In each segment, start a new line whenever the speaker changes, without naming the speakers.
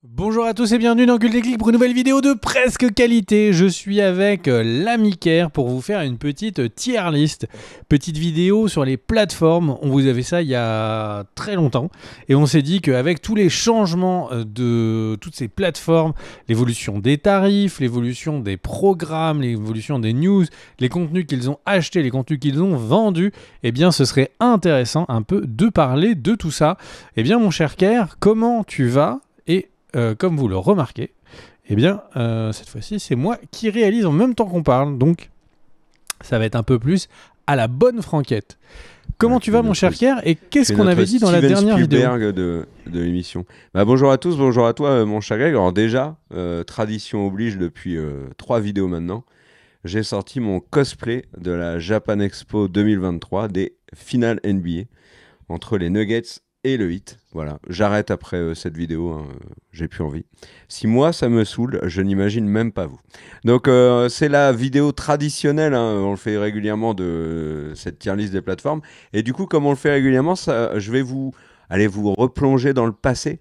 Bonjour à tous et bienvenue dans Cult Déclic pour une nouvelle vidéo de presque qualité. Je suis avec l'ami Ker pour vous faire une petite tier list, petite vidéo sur les plateformes. On vous avait ça il y a très longtemps et on s'est dit qu'avec tous les changements de toutes ces plateformes, l'évolution des tarifs, l'évolution des programmes, l'évolution des news, les contenus qu'ils ont achetés, les contenus qu'ils ont vendus, eh bien ce serait intéressant un peu de parler de tout ça. Eh bien mon cher Ker, comment tu vas ? Et comme vous le remarquez, eh bien, cette fois-ci, c'est moi qui réalise en même temps qu'on parle. Donc, ça va être un peu plus à la bonne franquette. Comment tu vas, mon cher Ker ? Et qu'est-ce qu'on avait dit dans la dernière vidéo ?
Spielberg de l'émission. Bonjour à tous, bonjour à toi, mon cher Greg. Alors déjà, tradition oblige depuis 3 vidéos maintenant, j'ai sorti mon cosplay de la Japan Expo 2023 des finales NBA entre les Nuggets et le Heat. Voilà, j'arrête après cette vidéo, hein, j'ai plus envie. Si moi ça me saoule, je n'imagine même pas vous. Donc c'est la vidéo traditionnelle, hein, on le fait régulièrement de cette tier list des plateformes. Et du coup, comme on le fait régulièrement, je vais vous replonger dans le passé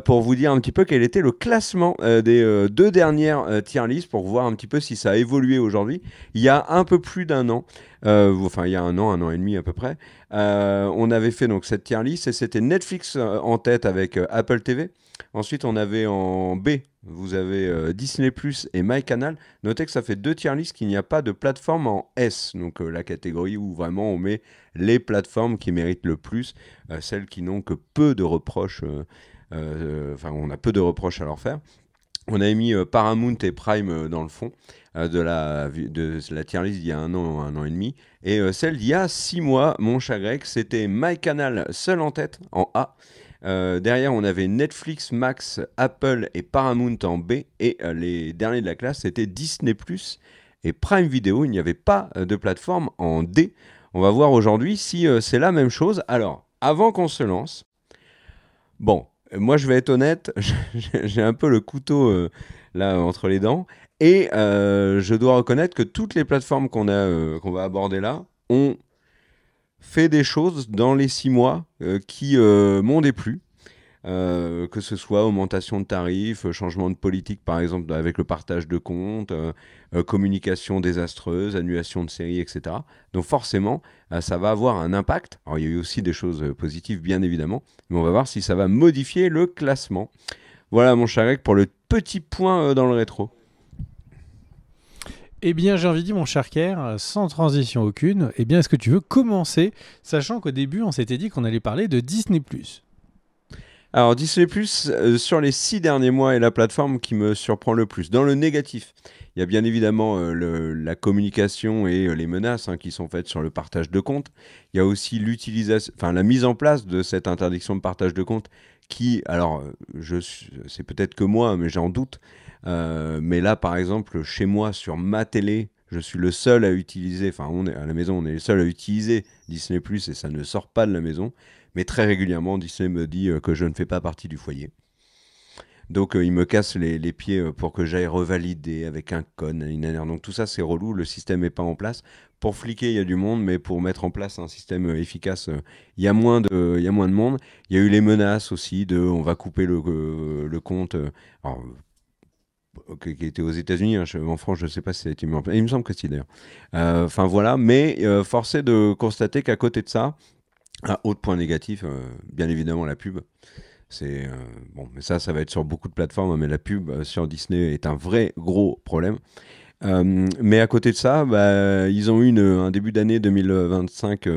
pour vous dire un petit peu quel était le classement des 2 dernières tier lists pour voir un petit peu si ça a évolué aujourd'hui. Il y a un peu plus d'un an, il y a un an et demi à peu près, on avait fait donc cette tier list et c'était Netflix en tête avec Apple TV. Ensuite, on avait en B, vous avez Disney Plus et MyCanal. Notez que ça fait 2 tier lists qu'il n'y a pas de plateforme en S, donc la catégorie où vraiment on met les plateformes qui méritent le plus, celles qui n'ont que peu de reproches, on a peu de reproches à leur faire. On a mis Paramount et Prime dans le fond de la tier list d'il y a un an et demi. Et celle d'il y a 6 mois, mon cher Greg, c'était MyCanal seul en tête, en A. Derrière, on avait Netflix, Max, Apple et Paramount en B. Et les derniers de la classe, c'était Disney Plus et Prime Video. Il n'y avait pas de plateforme en D. On va voir aujourd'hui si c'est la même chose. Alors, avant qu'on se lance, bon, moi je vais être honnête, j'ai un peu le couteau là entre les dents. Et je dois reconnaître que toutes les plateformes qu'on va aborder là ont fait des choses dans les 6 mois qui m'ont déplu. Que ce soit augmentation de tarifs, changement de politique par exemple avec le partage de comptes, communication désastreuse, annulation de séries, etc. Donc forcément, ça va avoir un impact. Alors il y a eu aussi des choses positives bien évidemment, mais on va voir si ça va modifier le classement. Voilà mon cher Greg pour le petit point dans le rétro.
Eh bien, j'ai envie de dire, mon cher Ker, sans transition aucune, eh bien, est-ce que tu veux commencer, sachant qu'au début, on s'était dit qu'on allait parler de Disney+.
Alors Disney+, sur les 6 derniers mois est la plateforme qui me surprend le plus. Dans le négatif, il y a bien évidemment la communication et les menaces qui sont faites sur le partage de comptes. Il y a aussi la mise en place de cette interdiction de partage de comptes qui, alors c'est peut-être que moi, mais j'en doute. Mais là, par exemple, chez moi, sur ma télé, je suis le seul à utiliser, à la maison, on est les seuls à utiliser Disney+, et ça ne sort pas de la maison. Mais très régulièrement, Disney me dit que je ne fais pas partie du foyer. Donc il me casse les pieds pour que j'aille revalider avec un con, une NR. Donc tout ça c'est relou, le système n'est pas en place. Pour fliquer il y a du monde, mais pour mettre en place un système efficace, il y a moins de monde. Il y a eu les menaces aussi de on va couper le compte. Alors, qui était aux États-Unis, en France je ne sais pas si ça a été mis en place. Il me semble que si d'ailleurs. Voilà, mais force est de constater qu'à côté de ça, autre point négatif, bien évidemment la pub. C'est mais ça va être sur beaucoup de plateformes, mais la pub sur Disney est un vrai gros problème. Mais à côté de ça, ils ont eu un début d'année 2025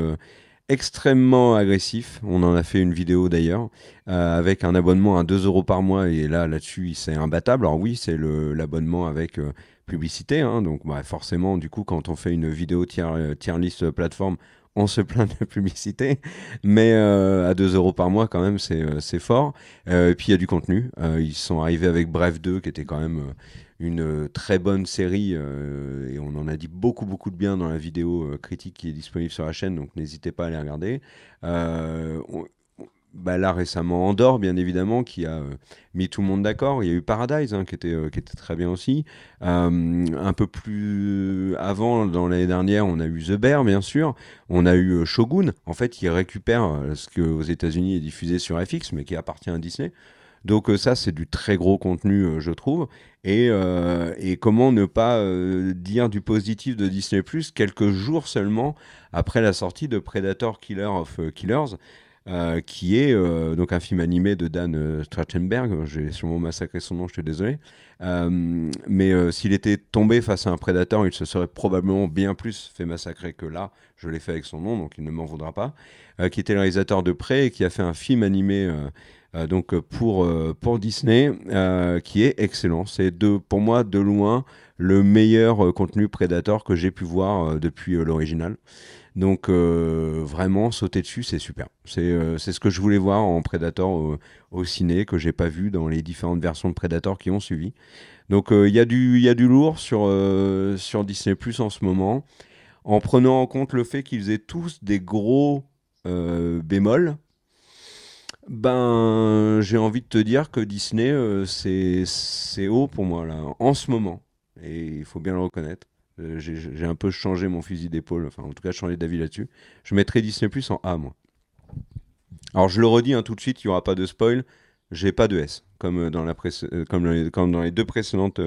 extrêmement agressif. On en a fait une vidéo d'ailleurs, avec un abonnement à 2 € par mois, et là-dessus, c'est imbattable. Alors oui, c'est l'abonnement avec publicité, donc forcément, du coup, quand on fait une vidéo tier list plateforme, on se plaint de publicité, mais à 2 € par mois, quand même, c'est fort. Et puis, il y a du contenu. Ils sont arrivés avec Bref 2, qui était quand même une très bonne série, et on en a dit beaucoup, beaucoup de bien dans la vidéo critique qui est disponible sur la chaîne, donc n'hésitez pas à aller regarder. Là, récemment, Andorre, bien évidemment, qui a mis tout le monde d'accord. Il y a eu Paradise, qui était très bien aussi. Un peu plus avant, dans l'année dernière, on a eu The Bear, bien sûr. On a eu Shogun, en fait, qui récupère ce que aux États-Unis est diffusé sur FX, mais qui appartient à Disney. Donc ça, c'est du très gros contenu, je trouve. Et comment ne pas dire du positif de Disney+, quelques jours seulement après la sortie de Predator Killer of Killers, qui est donc un film animé de Dan Trachtenberg. J'ai sûrement massacré son nom, je suis désolé. Mais s'il était tombé face à un Predator, il se serait probablement bien plus fait massacrer que là. Je l'ai fait avec son nom, donc il ne m'en voudra pas. Qui était le réalisateur de Prey et qui a fait un film animé donc pour Disney, qui est excellent. C'est pour moi de loin le meilleur contenu Predator que j'ai pu voir depuis l'original. Donc vraiment sauter dessus, c'est super. C'est ce que je voulais voir en Predator au ciné, que j'ai pas vu dans les différentes versions de Predator qui ont suivi. Donc il y a du lourd sur Disney Plus en ce moment, en prenant en compte le fait qu'ils aient tous des gros bémols. Ben, j'ai envie de te dire que Disney, c'est haut pour moi, là, en ce moment. Et il faut bien le reconnaître. J'ai un peu changé mon fusil d'épaule, enfin, en tout cas, changé d'avis là-dessus. Je mettrais Disney Plus en A, moi. Alors, je le redis tout de suite, il n'y aura pas de spoil. J'ai pas de S, comme comme dans les deux précédentes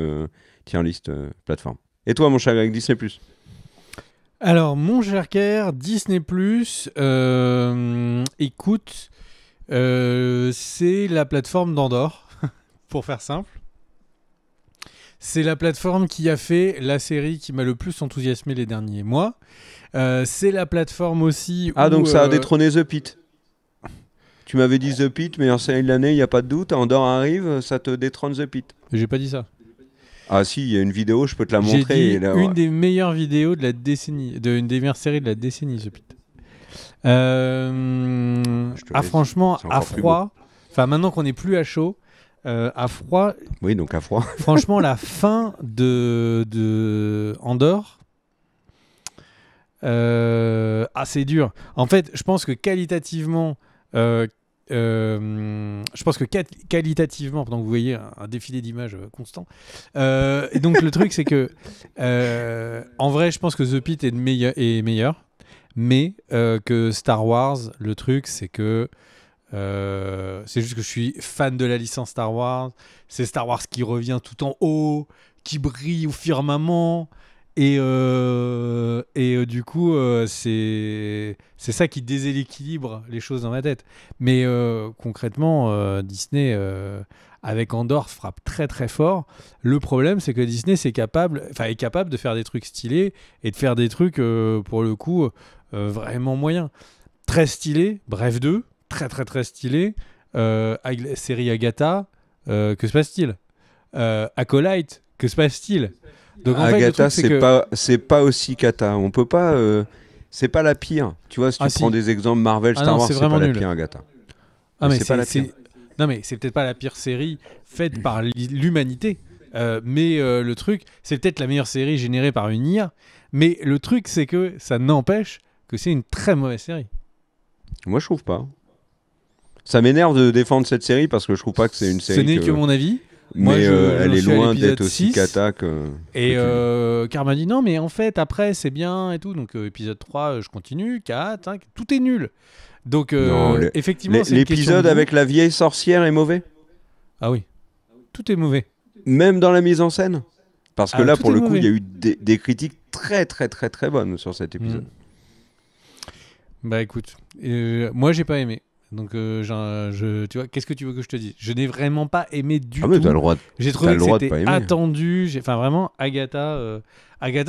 tier list plateformes. Et toi, mon cher avec Disney Plus?
Alors, mon cher Kerr, Disney+, écoute, c'est la plateforme d'Andorre, pour faire simple. C'est la plateforme qui a fait la série qui m'a le plus enthousiasmé les derniers mois. C'est la plateforme aussi où...
donc ça a détrôné The Pit. Tu m'avais dit The Pit, meilleure série de l'année, il n'y a pas de doute. Andorre arrive, ça te détrône The Pit.
J'ai pas dit ça.
Ah si, il y a une vidéo, je peux te la montrer.
J'ai dit une des meilleures vidéos de la décennie, une des meilleures séries de la décennie, The Pit. Franchement, à froid, enfin maintenant qu'on n'est plus à chaud, à froid.
Oui, donc à froid.
Franchement, la fin de Andorre, c'est dur. En fait, je pense que qualitativement, qualitativement, pendant que vous voyez un défilé d'images constant, et donc le truc c'est que en vrai, je pense que The Pit est meilleur, mais que Star Wars, le truc c'est que c'est juste que je suis fan de la licence Star Wars. C'est Star Wars qui revient tout en haut, qui brille au firmament. Et du coup, c'est ça qui déséquilibre les choses dans ma tête. Mais concrètement, Disney, avec Andorre, frappe très très fort. Le problème, c'est que Disney est capable de faire des trucs stylés et de faire des trucs, pour le coup, vraiment moyens. Très stylé, Bref 2, très très très stylé. Série Agatha, que se passe-t-il? Acolyte, que se passe-t-il?
Donc, en Agatha, fait, c'est pas aussi cata. On peut pas. C'est pas la pire. Tu vois, si tu prends des exemples Marvel, Star Wars, c'est pas la pire, Agatha.
Mais c'est pas la pire. Non, mais c'est peut-être pas la pire série faite par l'humanité. Mais le truc, c'est peut-être la meilleure série générée par une IA. Mais le truc, c'est que ça n'empêche que c'est une très mauvaise série.
Moi, je trouve pas. Ça m'énerve de défendre cette série parce que je trouve pas que c'est une série.
Ce n'est que mon avis.
Mais elle est loin d'être aussi cata que...
Et Car m'a dit non, mais en fait, après, c'est bien et tout. Donc, épisode 3, je continue. 4, 5, tout est nul. Donc, effectivement,
l'épisode avec la vieille sorcière est mauvais.
Ah oui. Tout est mauvais.
Même dans la mise en scène. Parce que là, pour le coup, il y a eu des critiques très, très, très, très bonnes sur cet épisode.
Bah, écoute. Moi, j'ai pas aimé. Donc, tu vois, qu'est-ce que tu veux que je te dise? Je n'ai vraiment pas aimé du tout.
T'as le droit
J'ai trouvé que c'était attendu. Enfin, vraiment, Agatha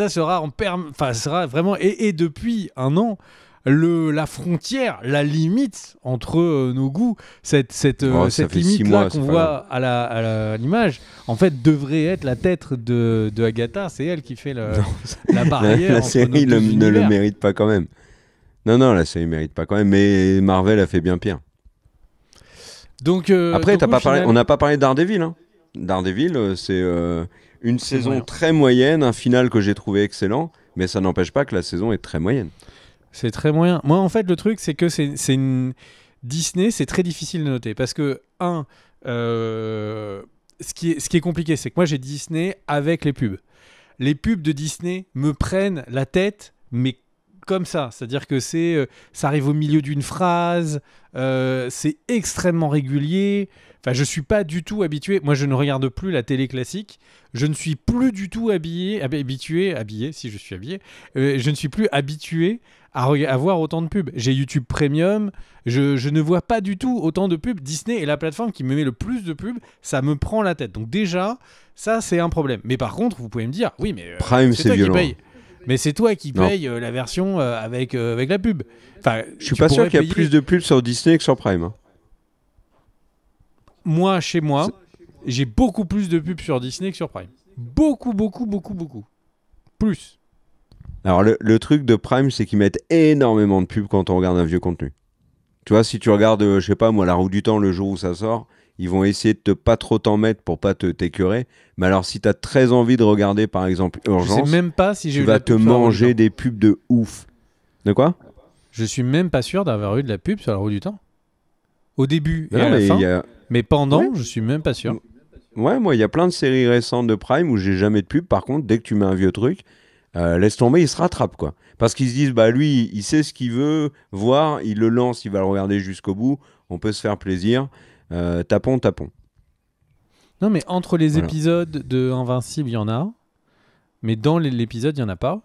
sera vraiment... Et depuis un an, la frontière, la limite entre nos goûts, cette limite-là qu'on voit à l'image, en fait, devrait être la tête de Agatha. C'est elle qui fait la barrière.
La série ne le mérite pas quand même. Non, la série mérite pas quand même, mais Marvel a fait bien pire.
Donc,
après, on n'a pas parlé de Daredevil. Hein. Daredevil, c'est une saison très moyenne, un final que j'ai trouvé excellent, mais ça n'empêche pas que la saison est très moyenne.
C'est très moyen. Moi, en fait, le truc, c'est que c'est une... Disney, c'est très difficile de noter, parce que, ce qui est compliqué, c'est que moi, j'ai Disney avec les pubs. Les pubs de Disney me prennent la tête, mais comme ça. C'est-à-dire que ça arrive au milieu d'une phrase, c'est extrêmement régulier. Enfin, je suis pas du tout habitué. Moi, je ne regarde plus la télé classique. Je ne suis plus du tout habillé, si je suis habillé. Je ne suis plus habitué à voir autant de pubs. J'ai YouTube Premium. Je ne vois pas du tout autant de pubs. Disney est la plateforme qui me met le plus de pubs. Ça me prend la tête. Donc déjà, ça, c'est un problème. Mais par contre, vous pouvez me dire, oui, mais
Prime,
c'est
c'est
toi
violent.
qui paye. Mais c'est toi qui
Non.
paye la version avec la pub. Enfin,
Je suis pas sûr qu'il y a plus de pubs sur Disney que sur Prime. Hein.
Moi, chez moi, j'ai beaucoup plus de pubs sur Disney que sur Prime. Beaucoup. Plus.
Alors le truc de Prime, c'est qu'ils mettent énormément de pubs quand on regarde un vieux contenu. Tu vois, si tu regardes, je sais pas moi, La Roue du Temps le jour où ça sort, ils vont essayer de pas trop t'en mettre pour pas t'écœurer. Mais alors si t'as très envie de regarder par exemple
Je
Urgence,
sais même pas si j'ai
tu
eu de la
vas te
pub sur La Roue du
manger
Temps.
des pubs de ouf. De quoi?
Je suis même pas sûr d'avoir eu de la pub sur La Roue du Temps. Au début et
Non,
à la
mais
fin.
il y a...
Mais pendant,
Ouais.
je suis même pas sûr.
Ouais, moi, il y a plein de séries récentes de Prime où j'ai jamais de pub. Par contre, dès que tu mets un vieux truc, laisse tomber, il se rattrape, quoi. Parce qu'ils se disent, bah lui, il sait ce qu'il veut voir, il le lance, il va le regarder jusqu'au bout, on peut se faire plaisir. Tapons.
Non, mais entre les
Voilà.
épisodes de Invincible, il y en a. Mais dans l'épisode, il y en a pas.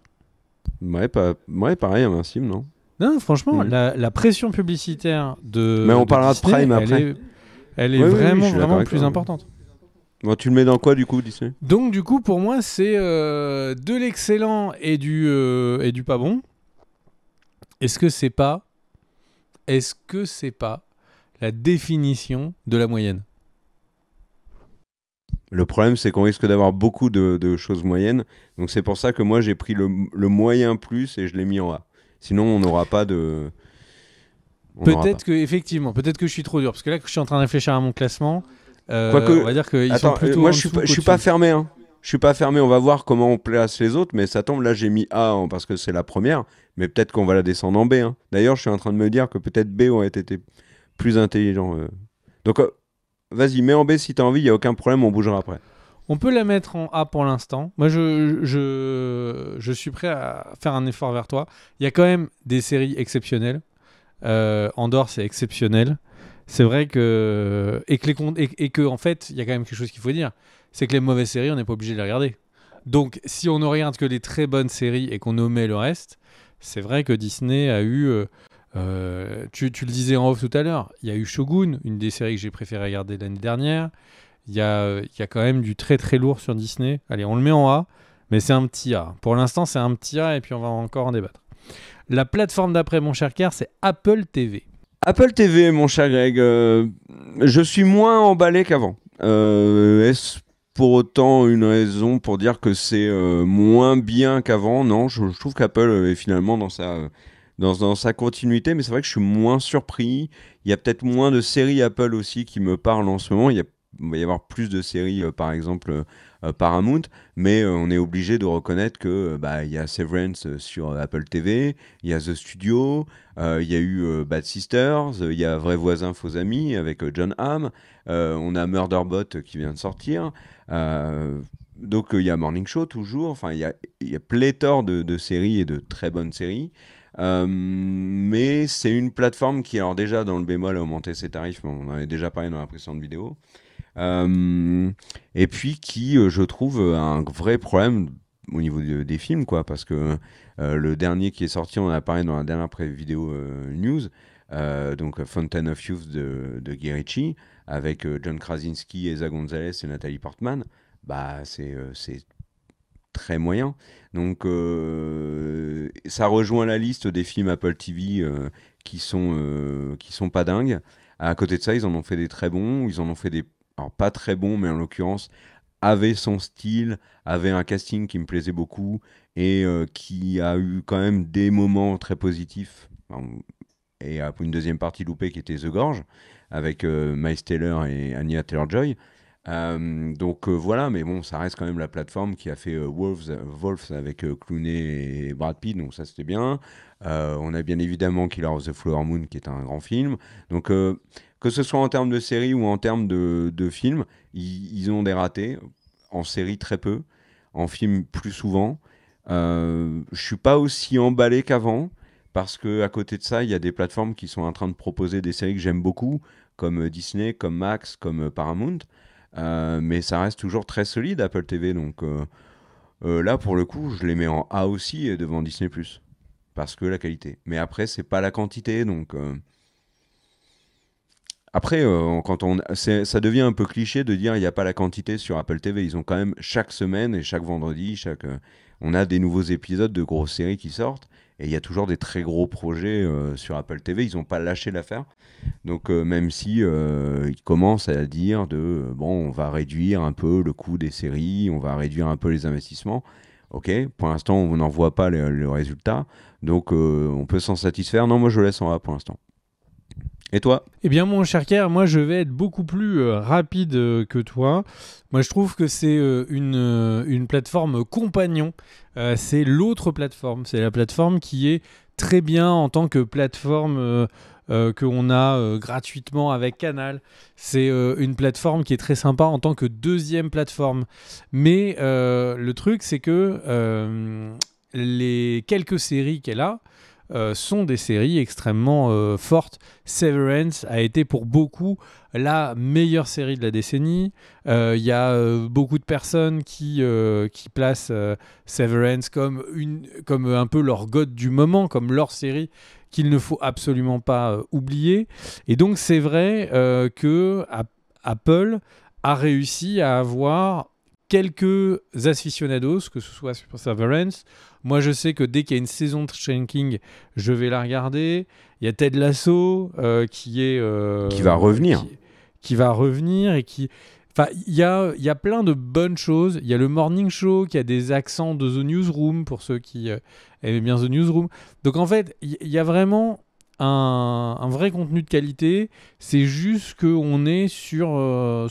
Ouais, pareil, Invincible, non?
Non, franchement,
Mhm.
la pression publicitaire de
Mais on
de
parlera de
Disney,
Prime après.
Elle est
Oui, oui, oui, je
vraiment,
suis d'accord
vraiment
avec
plus
toi.
importante.
Bon, tu le mets dans quoi, du coup, Disney?
Donc, du coup, pour moi, c'est de l'excellent et du pas bon. Est-ce que c'est pas la définition de la moyenne?
Le problème, c'est qu'on risque d'avoir beaucoup de choses moyennes. Donc, c'est pour ça que moi, j'ai pris le moyen plus et je l'ai mis en A. Sinon, on n'aura pas de... On n'aura
Peut-être que je suis trop dur. Parce que là, que je suis en train de réfléchir à mon classement,
Quoique-
on va dire qu'ils sont
Attends,
plutôt
moi
en
je suis
dessous
pas, je suis
qu'au-dessus.
pas fermé, hein. Je suis pas fermé, on va voir comment on place les autres, mais ça tombe, là j'ai mis A parce que c'est la première, mais peut-être qu'on va la descendre en B. Hein. D'ailleurs, je suis en train de me dire que peut-être B aurait été plus intelligent. Donc vas-y, mets en B si t'as envie, il n'y a aucun problème, on bougera après.
On peut la mettre en A pour l'instant. Moi, je suis prêt à faire un effort vers toi. Il y a quand même des séries exceptionnelles. Andorre, c'est exceptionnel. C'est vrai que en fait, il y a quand même quelque chose qu'il faut dire, c'est que les mauvaises séries, on n'est pas obligé de les regarder. Donc, si on ne regarde que les très bonnes séries et qu'on omet le reste, c'est vrai que Disney a eu. Tu le disais en off tout à l'heure. Il y a eu Shogun, une des séries que j'ai préféré regarder l'année dernière. Il y a quand même du très très lourd sur Disney. Allez, on le met en A, mais c'est un petit A. Pour l'instant, c'est un petit A et puis on va encore en débattre. La plateforme d'après, mon cher Car, c'est Apple TV.
Apple TV, mon cher Greg, je suis moins emballé qu'avant. Est-ce pour autant une raison pour dire que c'est moins bien qu'avant? Non, je trouve qu'Apple est finalement dans sa continuité, mais c'est vrai que je suis moins surpris. Il y a peut-être moins de séries Apple aussi qui me parlent en ce moment. Il va y avoir plus de séries, par exemple Paramount, mais on est obligé de reconnaître que il y a Severance sur Apple TV, il y a The Studio, il y a eu Bad Sisters, il y a Vrais voisins, faux amis avec John Hamm, on a Murderbot qui vient de sortir. Donc il y a Morning Show toujours, enfin il y a pléthore de séries et de très bonnes séries. Mais c'est une plateforme qui, alors déjà dans le bémol, a augmenté ses tarifs, mais on en avait déjà parlé dans la précédente vidéo. Et puis qui, je trouve, a un vrai problème au niveau des films, quoi, parce que le dernier qui est sorti, on en a parlé dans la dernière vidéo news, donc Fountain of Youth de Guy Ritchie, avec John Krasinski, Esa Gonzalez et Nathalie Portman, c'est très moyen. Donc ça rejoint la liste des films Apple TV qui sont pas dingues. À côté de ça, ils en ont fait des très bons, ils en ont fait des, alors pas très bons, mais en l'occurrence avait son style, avait un casting qui me plaisait beaucoup et qui a eu quand même des moments très positifs. Et une deuxième partie loupée qui était The Gorge avec Miles Taylor et Anya Taylor-Joy. Donc voilà, mais bon, ça reste quand même la plateforme qui a fait Wolves avec Clooney et Brad Pitt, donc ça c'était bien. On a bien évidemment Killer of the Flower Moon qui est un grand film. Donc que ce soit en termes de série ou en termes de films, ils ont des ratés. En série très peu, en film plus souvent. Je suis pas aussi emballé qu'avant parce que à côté de ça, il y a des plateformes qui sont en train de proposer des séries que j'aime beaucoup, comme Disney, comme Max, comme Paramount. Mais ça reste toujours très solide Apple TV. Donc là, pour le coup, je les mets en A aussi devant Disney+. Parce que la qualité. Mais après, c'est pas la quantité. Donc après, ça devient un peu cliché de dire il n'y a pas la quantité sur Apple TV. Ils ont quand même chaque semaine et chaque vendredi, on a des nouveaux épisodes de grosses séries qui sortent. Et il y a toujours des très gros projets sur Apple TV. Ils n'ont pas lâché l'affaire. Donc même si ils commencent à dire bon, on va réduire un peu le coût des séries, on va réduire un peu les investissements. Ok, pour l'instant, on n'en voit pas le résultat. Donc on peut s'en satisfaire. Non, moi je laisse en A pour l'instant. Et toi?
Eh bien, mon cher Kerr, moi, je vais être beaucoup plus rapide que toi. Moi, je trouve que c'est une plateforme compagnon. C'est l'autre plateforme. C'est la plateforme qui est très bien en tant que plateforme qu'on a gratuitement avec Canal. C'est une plateforme qui est très sympa en tant que deuxième plateforme. Mais le truc, c'est que les quelques séries qu'elle a, sont des séries extrêmement fortes. Severance a été pour beaucoup la meilleure série de la décennie. Il y a beaucoup de personnes qui placent Severance comme un peu leur god du moment, comme leur série qu'il ne faut absolument pas oublier. Et donc c'est vrai que Apple a réussi à avoir quelques aficionados, que ce soit sur Severance. Moi, je sais que dès qu'il y a une saison de Shrinking, je vais la regarder. Il y a Ted Lasso qui
va revenir.
Qui va revenir et qui... Enfin, il y a plein de bonnes choses. Il y a le Morning Show qui a des accents de The Newsroom pour ceux qui aimaient bien The Newsroom. Donc en fait, il y a vraiment un vrai contenu de qualité. C'est juste qu'on est sur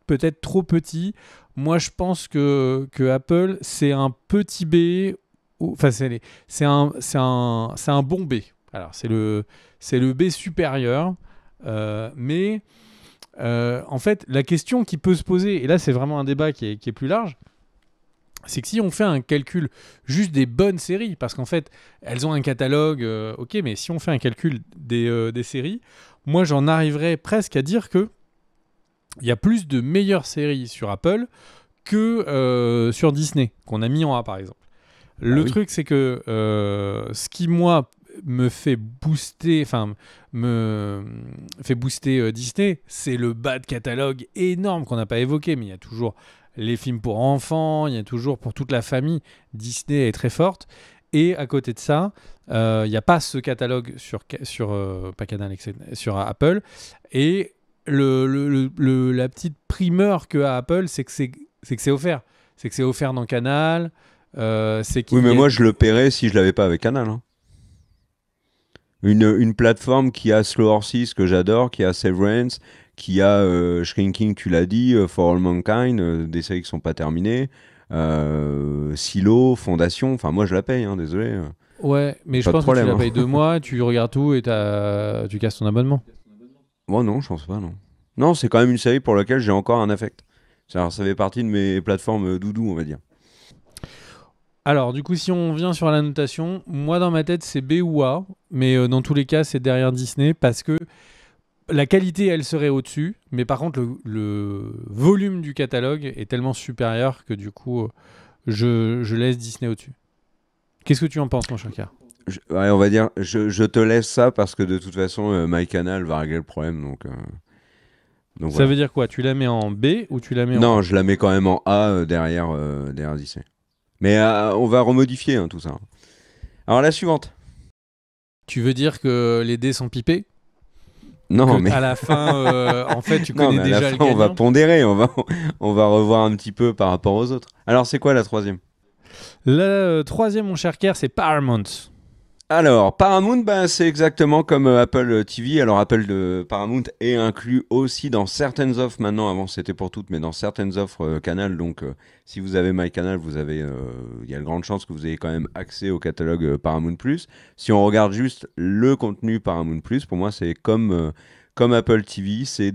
peut-être trop petit. Moi, je pense que Apple, c'est un petit B. Enfin, c'est un bon B. Alors, c'est le B supérieur. Mais en fait, la question qui peut se poser, et là, c'est vraiment un débat qui est plus large, c'est que si on fait un calcul juste des bonnes séries, parce qu'en fait, elles ont un catalogue, ok, mais si on fait un calcul des séries, moi, j'en arriverais presque à dire que il y a plus de meilleures séries sur Apple que sur Disney, qu'on a mis en A par exemple. Le truc, c'est que ce qui, moi, me fait booster Disney, c'est le bas de catalogue énorme qu'on n'a pas évoqué, mais il y a toujours les films pour enfants, il y a toujours pour toute la famille. Disney est très forte. Et à côté de ça, il n'y a pas ce catalogue sur pas Canal, etc., sur Apple. Et la petite primeur qu'a Apple, c'est que c'est offert. C'est que c'est offert dans Canal.
Oui, mais moi je le paierais si je l'avais pas avec Canal. Hein. Une plateforme qui a Slow Horses, que j'adore, qui a Severance, qui a Shrinking, tu l'as dit, For All Mankind, des séries qui sont pas terminées, Silo, Fondation, enfin moi je la paye, hein, désolé.
Ouais, mais je pense que tu la payes 2 mois, tu regardes tout et tu casses ton abonnement.
Moi non, je pense pas, non. Non, c'est quand même une série pour laquelle j'ai encore un affect. Ça fait partie de mes plateformes doudou, on va dire.
Alors, du coup, si on vient sur la notation, moi dans ma tête c'est B ou A, mais dans tous les cas c'est derrière Disney parce que la qualité elle serait au-dessus, mais par contre le volume du catalogue est tellement supérieur que du coup je laisse Disney au-dessus. Qu'est-ce que tu en penses, mon Chaka?
Ouais, on va dire, je te laisse ça parce que de toute façon, MyCanal va régler le problème. Donc
Ça
voilà.
veut dire quoi? Tu la mets en B ou tu la mets en
Non,
A?
je la mets quand même en A derrière Disney. Mais on va remodifier tout ça. Alors la suivante.
Tu veux dire que les dés sont pipés?
Non, mais
à la fin, en fait, tu connais déjà le gagnant.
On va pondérer, on va revoir un petit peu par rapport aux autres. Alors c'est quoi la troisième?
La troisième, mon cher Kerr, c'est Paramount.
Alors, Paramount, c'est exactement comme Apple TV. Alors, Paramount est inclus aussi dans certaines offres maintenant. Avant, c'était pour toutes, mais dans certaines offres Canal. Donc, si vous avez MyCanal, il y a de grandes chances que vous ayez quand même accès au catalogue Paramount+. Si on regarde juste le contenu Paramount+, pour moi, c'est comme Apple TV. C'est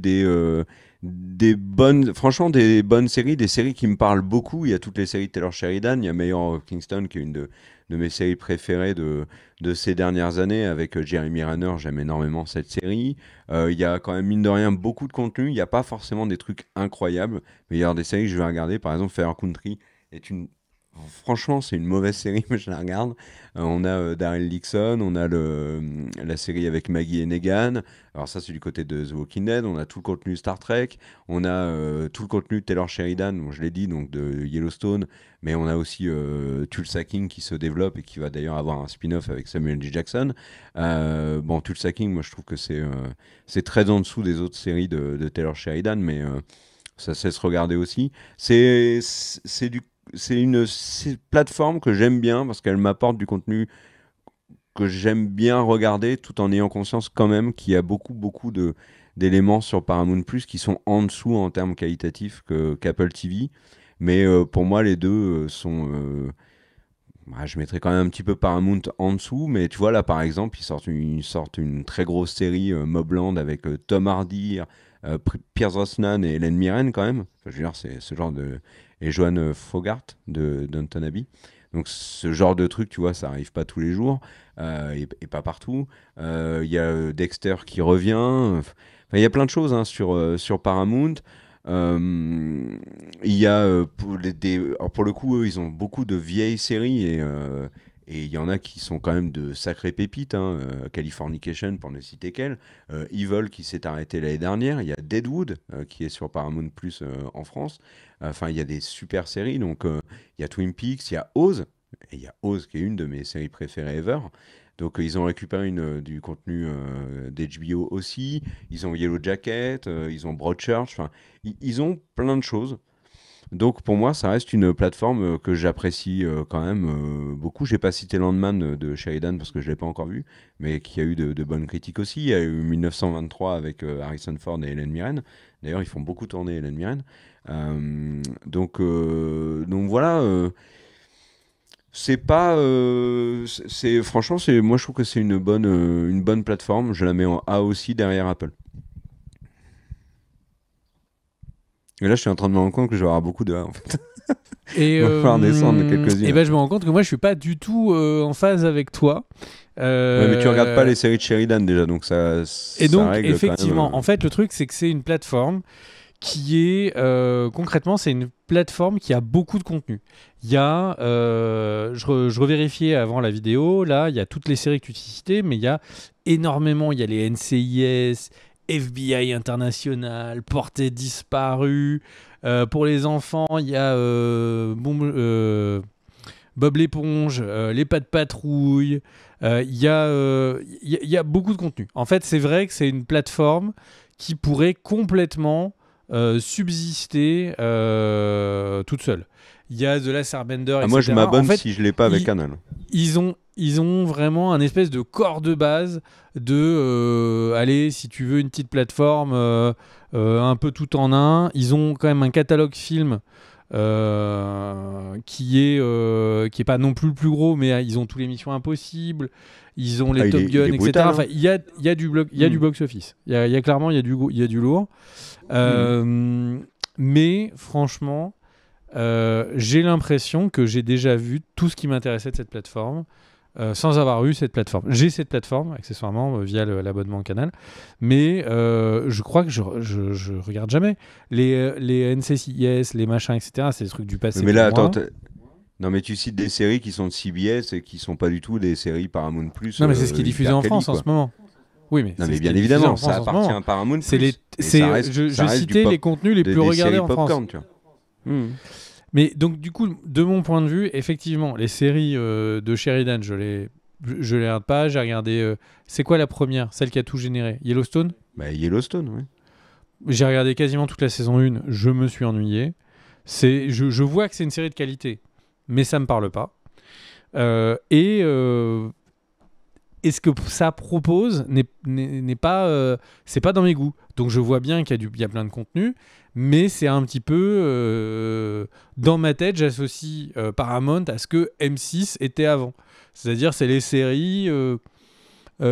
franchement, des bonnes séries, des séries qui me parlent beaucoup. Il y a toutes les séries de Taylor Sheridan, il y a Mayor of Kingston, qui est une de mes séries préférées de ces dernières années, avec Jeremy Renner, j'aime énormément cette série. Il y a quand même, mine de rien, beaucoup de contenu. Il n'y a pas forcément des trucs incroyables, mais il y a des séries que je vais regarder. Par exemple, Fair Country est une... Franchement, c'est une mauvaise série, mais je la regarde. On a Daryl Dixon, on a la série avec Maggie et Negan. Alors ça, c'est du côté de The Walking Dead. On a tout le contenu Star Trek. On a tout le contenu de Taylor Sheridan, bon, je l'ai dit, donc de Yellowstone. Mais on a aussi Tulsa King qui se développe et qui va d'ailleurs avoir un spin-off avec Samuel L. Jackson. Bon, Tulsa King, moi, je trouve que c'est très en dessous des autres séries de Taylor Sheridan, mais ça sait se regarder aussi. C'est une plateforme que j'aime bien parce qu'elle m'apporte du contenu que j'aime bien regarder tout en ayant conscience quand même qu'il y a beaucoup d'éléments sur Paramount Plus qui sont en dessous en termes qualitatifs qu'Apple TV. Mais pour moi, les deux je mettrais quand même un petit peu Paramount en dessous. Mais tu vois, là, par exemple, ils sortent une très grosse série Mobland avec Tom Hardy, Pierce Brosnan et Helen Mirren quand même. Enfin, je veux dire, c'est ce genre de... Et Joan Fogart de Downton Abbey. Donc ce genre de truc, tu vois, ça arrive pas tous les jours et pas partout. Il y a Dexter qui revient. Enfin, il y a plein de choses hein, sur Paramount. Il y a alors pour le coup, eux, ils ont beaucoup de vieilles séries et il y en a qui sont quand même de sacrées pépites. Hein. Californication, pour ne citer qu'elle. Evil qui s'est arrêté l'année dernière. Il y a Deadwood qui est sur Paramount Plus en France. Enfin, il y a des super séries. Donc, il y a Twin Peaks, il y a Oz. Et il y a Oz qui est une de mes séries préférées ever. Donc, ils ont récupéré du contenu d'HBO aussi. Ils ont Yellow Jacket, ils ont Broadchurch. Enfin, ils ont plein de choses. Donc pour moi, ça reste une plateforme que j'apprécie quand même beaucoup. J'ai pas cité Landman de Sheridan parce que je l'ai pas encore vu, mais qui a eu de bonnes critiques aussi. Il y a eu 1923 avec Harrison Ford et Helen Mirren. D'ailleurs, ils font beaucoup tourner Helen Mirren. Donc voilà. C'est pas, franchement, moi je trouve que c'est une bonne plateforme. Je la mets en A aussi derrière Apple. Et là, je suis en train de me rendre compte que je vais avoir beaucoup de A en fait.
Et,
Il va falloir descendre quelques-unes.
et ben, je me rends compte que moi, je suis pas du tout en phase avec toi.
Ouais, mais tu regardes pas les séries de Sheridan déjà, donc ça
Et donc,
règle
effectivement,
quand même.
en fait, le truc, c'est que c'est une plateforme qui est concrètement, c'est une plateforme qui a beaucoup de contenu. Il y a, je revérifiais avant la vidéo, là, il y a toutes les séries que tu citais, mais il y a énormément, il y a les NCIS, FBI International, Portée disparue. Pour les enfants, il y a Bob l'éponge, les pas de patrouille. Il y a beaucoup de contenu. En fait, c'est vrai que c'est une plateforme qui pourrait complètement subsister toute seule. Il y a The Last Airbender, etc.
Moi, je m'abonne
En fait,
si je l'ai pas avec Canal.
ils ont vraiment un espèce de corps de base de allez, si tu veux une petite plateforme un peu tout en un. Ils ont quand même un catalogue film qui est pas non plus le plus gros, mais ils ont tous les Missions Impossibles, ils ont les Top Gun, etc.
Brutal, hein.
Enfin, il y a du box office. Il y a clairement il y a du lourd. Mais franchement, j'ai l'impression que j'ai déjà vu tout ce qui m'intéressait de cette plateforme sans avoir eu cette plateforme. J'ai cette plateforme, accessoirement, via l'abonnement Canal, mais je crois que je regarde jamais. Les NCIS, les machins, etc., c'est des trucs du passé.
Mais là,
pour moi.
attends, non, mais tu cites des séries qui sont de CBS et qui sont pas du tout des séries Paramount Plus.
Non, mais c'est ce qui est diffusé en France en ce moment. Oui, mais
non, mais
ce
bien
qui est
évidemment,
diffusé en
ça
France en ce
appartient
moment.
à Paramount Plus.
Je citais les contenus les plus regardés en France.
Tu vois.
Mais donc, du coup, de mon point de vue, effectivement, les séries de Sheridan, je les regarde pas. J'ai regardé. C'est quoi la première? Celle qui a tout généré? Yellowstone?
Bah, Yellowstone, oui.
J'ai regardé quasiment toute la saison 1. Je me suis ennuyé. Je vois que c'est une série de qualité, mais ça me parle pas. Et ce que ça propose n'est pas, c'est pas dans mes goûts. Donc je vois bien qu'il y a plein de contenu, mais c'est un petit peu dans ma tête, j'associe Paramount à ce que M6 était avant. C'est-à-dire c'est les séries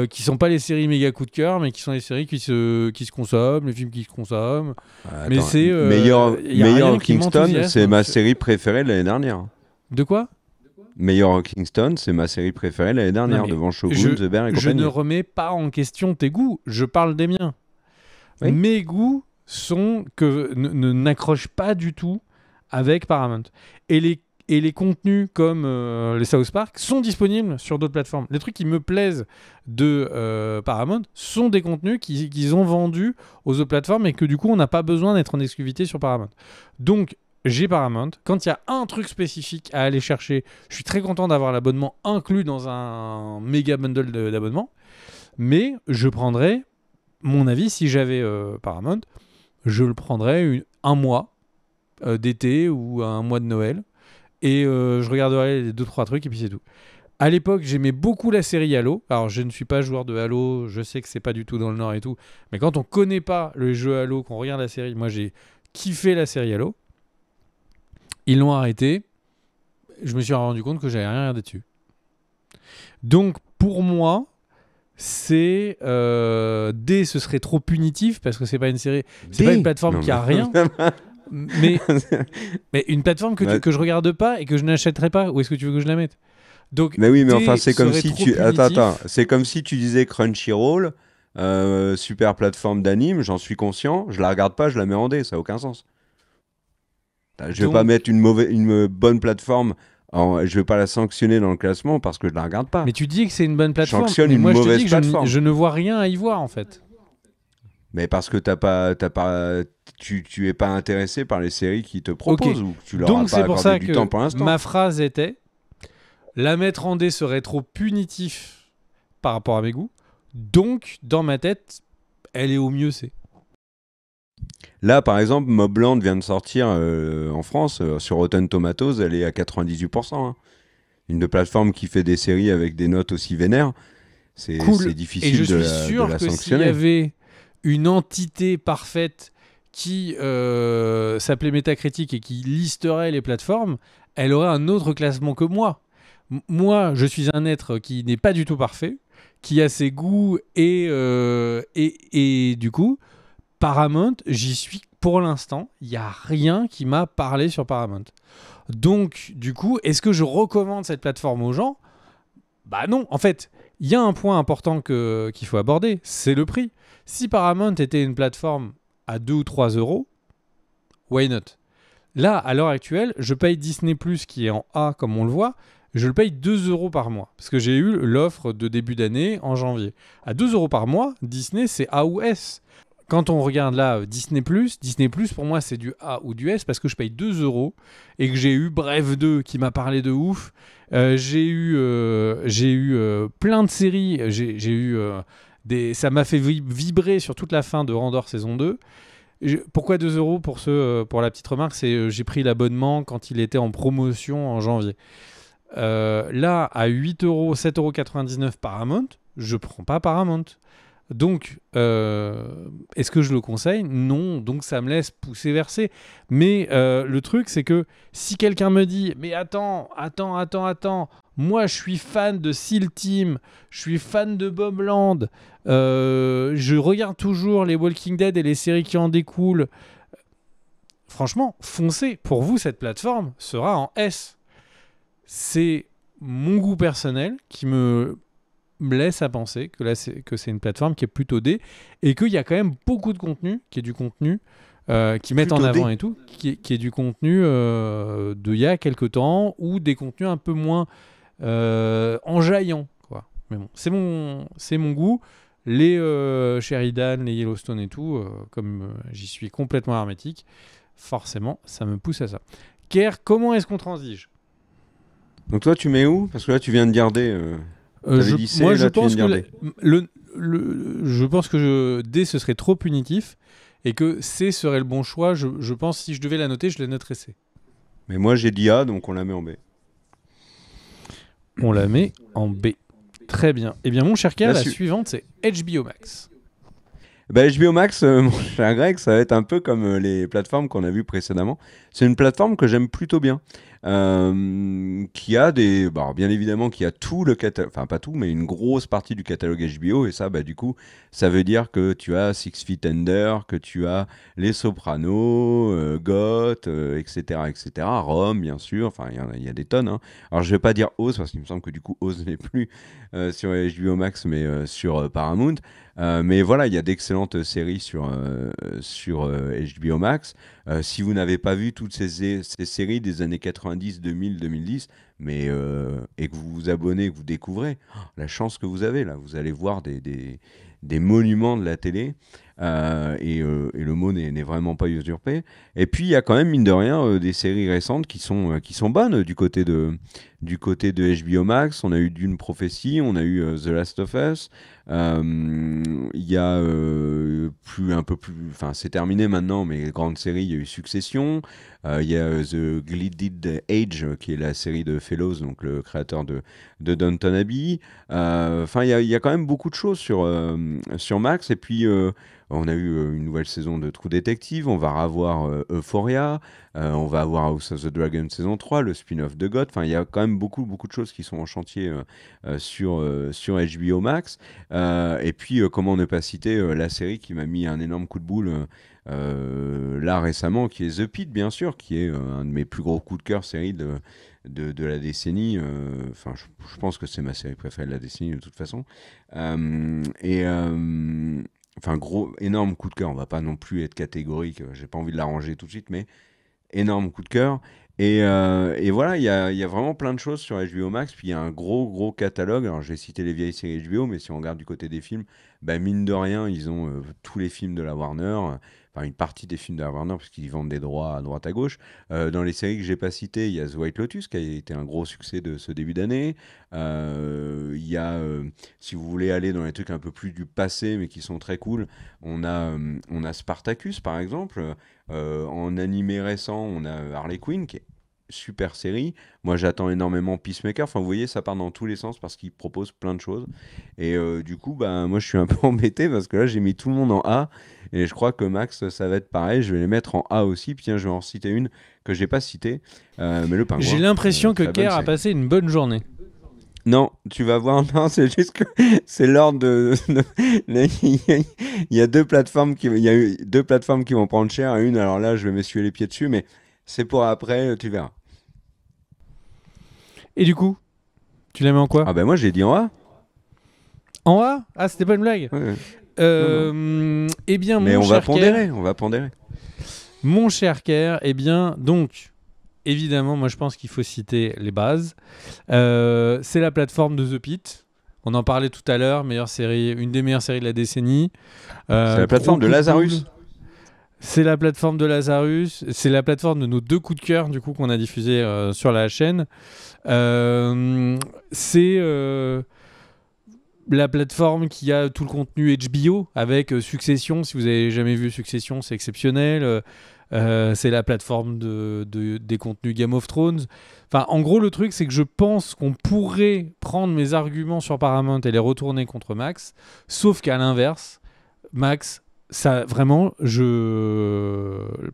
qui sont pas les séries méga coup de cœur, mais qui sont les séries qui se consomment, les films qui se consomment.
Attends,
Mais c'est
Meilleur
y a rien qui
Kingston,
m'enthousiasme.
c'est ma série préférée de l'année dernière.
De quoi?
Meilleur Kingston, c'est ma série préférée de l'année dernière,
Non, mais
devant Shogun, The Bear et
Je
compagnie.
ne remets pas en question tes goûts, je parle des miens.
Oui.
Mes goûts n'accrochent pas du tout avec Paramount. Et les contenus comme les South Park sont disponibles sur d'autres plateformes. Les trucs qui me plaisent de Paramount sont des contenus qu'ils ont vendus aux autres plateformes et que du coup on n'a pas besoin d'être en exclusivité sur Paramount. Donc j'ai Paramount. Quand il y a un truc spécifique à aller chercher, je suis très content d'avoir l'abonnement inclus dans un méga bundle d'abonnement. Mais je prendrais, mon avis, si j'avais Paramount, je le prendrais un mois d'été ou un mois de Noël. Et je regarderai les 2-3 trucs et puis c'est tout. À l'époque, j'aimais beaucoup la série Halo. Alors, je ne suis pas joueur de Halo, je sais que c'est pas du tout dans le Nord et tout. Mais quand on connaît pas le jeu Halo, qu'on regarde la série, moi j'ai kiffé la série Halo. Ils l'ont arrêté. Je me suis rendu compte que j'avais rien regardé dessus. Donc, pour moi, c'est D, ce serait trop punitif parce que c'est pas une série, c'est pas une plateforme qui a rien. mais une plateforme que je regarde pas et que je n'achèterai pas. Où est-ce que tu veux que je la mette? Donc,
mais oui, mais
D
enfin, c'est comme
serait
si
trop
tu.
punitif.
Attends, c'est comme si tu disais Crunchyroll, super plateforme d'anime, j'en suis conscient, je la regarde pas, je la mets en D, ça n'a aucun sens. Je vais pas mettre une bonne plateforme, je vais pas la sanctionner dans le classement parce que je la regarde pas.
Mais tu dis que c'est une bonne plateforme.
Sanctionne
mais
une
moi, je te
mauvaise
dis que
plateforme.
je ne vois rien à y voir en fait.
Mais parce que tu es pas intéressé par les séries qui te proposent ou que tu leur as
Donc
pas
c'est pour
accordé
ça
du
que
temps pour l'instant.
ma phrase était la mettre en D serait trop punitif par rapport à mes goûts. Donc dans ma tête, elle est au mieux C.
Là, par exemple, Mobland vient de sortir en France sur Rotten Tomatoes, elle est à 98%. Hein. Une plateforme qui fait des séries avec des notes aussi vénères, c'est difficile
et je
de
suis sûr
la
que s'il
sanctionner.
y avait une entité parfaite qui s'appelait Metacritic et qui listerait les plateformes, elle aurait un autre classement que moi. Moi, je suis un être qui n'est pas du tout parfait, qui a ses goûts et du coup, Paramount, j'y suis pour l'instant. Il n'y a rien qui m'a parlé sur Paramount. Donc, du coup, est-ce que je recommande cette plateforme aux gens? Bah non, en fait, il y a un point important qu'il faut aborder, c'est le prix. Si Paramount était une plateforme à 2 ou 3 euros, why not? Là, à l'heure actuelle, je paye Disney+, qui est en A, comme on le voit, je le paye 2 euros par mois. Parce que j'ai eu l'offre de début d'année en janvier. À 2 euros par mois, Disney, c'est A ou S. Quand on regarde là Disney+, pour moi, c'est du A ou du S parce que je paye 2 euros et que j'ai eu Bref 2 qui m'a parlé de ouf. J'ai eu plein de séries. J'ai eu ça m'a fait vibrer sur toute la fin de Andor saison 2. Pourquoi 2 euros pour la petite remarque, c'est j'ai pris l'abonnement quand il était en promotion en janvier. Là, à 8 euros, 7,99 € Paramount, je prends pas Paramount. Donc, est-ce que je le conseille? Non, donc ça me laisse pousser verser. Mais le truc, c'est que si quelqu'un me dit « Mais attends, moi je suis fan de Seal Team, je suis fan de Bobland, je regarde toujours les Walking Dead et les séries qui en découlent. » Franchement, foncez. Pour vous, cette plateforme sera en S. C'est mon goût personnel qui me laisse à penser que c'est une plateforme qui est plutôt D et qu'il y a quand même beaucoup de contenu qui est du contenu qui mettent en avant D. Et tout qui est du contenu d'il y a quelques temps ou des contenus un peu moins enjaillants quoi. Mais bon, c'est mon goût. Les Sheridan, les Yellowstone et tout, comme j'y suis complètement hermétique, forcément ça me pousse à ça. Kerr, comment est-ce qu'on transige?
Donc toi tu mets où? Parce que là tu viens de garder
je pense que je pense que D ce serait trop punitif et que C serait le bon choix. Je pense si je devais la noter, je la noterais C.
Mais moi j'ai dit A, donc on la met en B.
On la met en B. Très bien. Eh bien mon cher Kerr, la suivante c'est HBO Max.
Bah, HBO Max, mon cher Greg, ça va être un peu comme les plateformes qu'on a vues précédemment. C'est une plateforme que j'aime plutôt bien. Qui a des. Bon, bien évidemment, qui a tout le catalogue. Enfin, pas tout, mais une grosse partie du catalogue HBO. Et ça, bah, du coup, ça veut dire que tu as Six Feet Under, que tu as Les Sopranos, Goth, etc., etc. Rome, bien sûr. Enfin, il y a des tonnes. Hein. Alors, je vais pas dire Oz, parce qu'il me semble que du coup, Oz n'est plus sur HBO Max, mais sur Paramount. Mais voilà, il y a d'excellentes séries sur HBO Max. Si vous n'avez pas vu toutes ces séries des années 90, 2000, 2010, et que vous vous abonnez, que vous découvrez, la chance que vous avez là, vous allez voir des monuments de la télé. Et le mot n'est vraiment pas usurpé. Et puis il y a quand même, mine de rien, des séries récentes qui sont bonnes du côté de HBO Max. On a eu Dune Prophecy, on a eu The Last of Us. Il y a un peu plus, enfin c'est terminé maintenant, mais grande série, il y a eu Succession. Il y a The Gilded Age, qui est la série de Fellows, donc le créateur de Downton Abbey. Enfin, il y a quand même beaucoup de choses sur Max. Et puis, on a eu une nouvelle saison de True Detective. On va revoir Euphoria. On va avoir House of the Dragon saison 3, le spin-off de God. Enfin, il y a quand même beaucoup, beaucoup de choses qui sont en chantier sur HBO Max. Et puis, comment ne pas citer la série qui m'a mis un énorme coup de boule là récemment, qui est The Pitt, bien sûr, qui est un de mes plus gros coups de cœur série de la décennie. Enfin, je pense que c'est ma série préférée de la décennie de toute façon. Enfin, gros, énorme coup de cœur. On va pas non plus être catégorique. J'ai pas envie de la ranger tout de suite, mais énorme coup de cœur. Et voilà, il y a vraiment plein de choses sur HBO Max. Puis il y a un gros, gros catalogue. Alors, j'ai cité les vieilles séries HBO, mais si on regarde du côté des films, bah, mine de rien, ils ont tous les films de la Warner. Enfin, une partie des films de la Warner, parce qu'ils vendent des droits à droite à gauche. Dans les séries que j'ai pas citées, il y a The White Lotus, qui a été un gros succès de ce début d'année. Il y a, si vous voulez aller dans les trucs un peu plus du passé, mais qui sont très cool, on a Spartacus, par exemple. En animé récent, on a Harley Quinn, qui est super série. Moi, j'attends énormément Peacemaker. Enfin, vous voyez, ça part dans tous les sens parce qu'il propose plein de choses. Et du coup, bah, moi, je suis un peu embêté parce que là, j'ai mis tout le monde en A. Et je crois que Max, ça va être pareil. Je vais les mettre en A aussi. Puis tiens, je vais en citer une que j'ai pas citée. Mais le
J'ai
pingouin.
l'impression que
Très bonne
Kerr a
série.
passé une bonne journée.
Non, tu vas voir, non, c'est juste que c'est l'ordre il y a deux plateformes il y a eu deux plateformes qui vont prendre cher. Une, alors là, je vais m'essuyer les pieds dessus, mais c'est pour après, tu verras.
Et du coup, tu la mets en quoi?
Ah ben moi, j'ai dit en A.
En A? Ah, c'était pas une blague.
Ouais, ouais. Non, non.
Eh bien,
Mais on va pondérer, on va pondérer.
Mon cher Kerr, eh bien, donc, évidemment, moi je pense qu'il faut citer les bases. C'est la plateforme de The Pitt. On en parlait tout à l'heure, meilleure série, une des meilleures séries de la décennie.
C'est la plateforme de
Gros coup
Lazarus.
boule. C'est la plateforme de Lazarus. C'est la plateforme de nos deux coups de cœur, du coup, qu'on a diffusé sur la chaîne. C'est la plateforme qui a tout le contenu HBO avec Succession. Si vous avez jamais vu Succession, c'est exceptionnel. C'est la plateforme des contenus Game of Thrones. Enfin, en gros, le truc, c'est que je pense qu'on pourrait prendre mes arguments sur Paramount et les retourner contre Max, sauf qu'à l'inverse, Max, ça vraiment,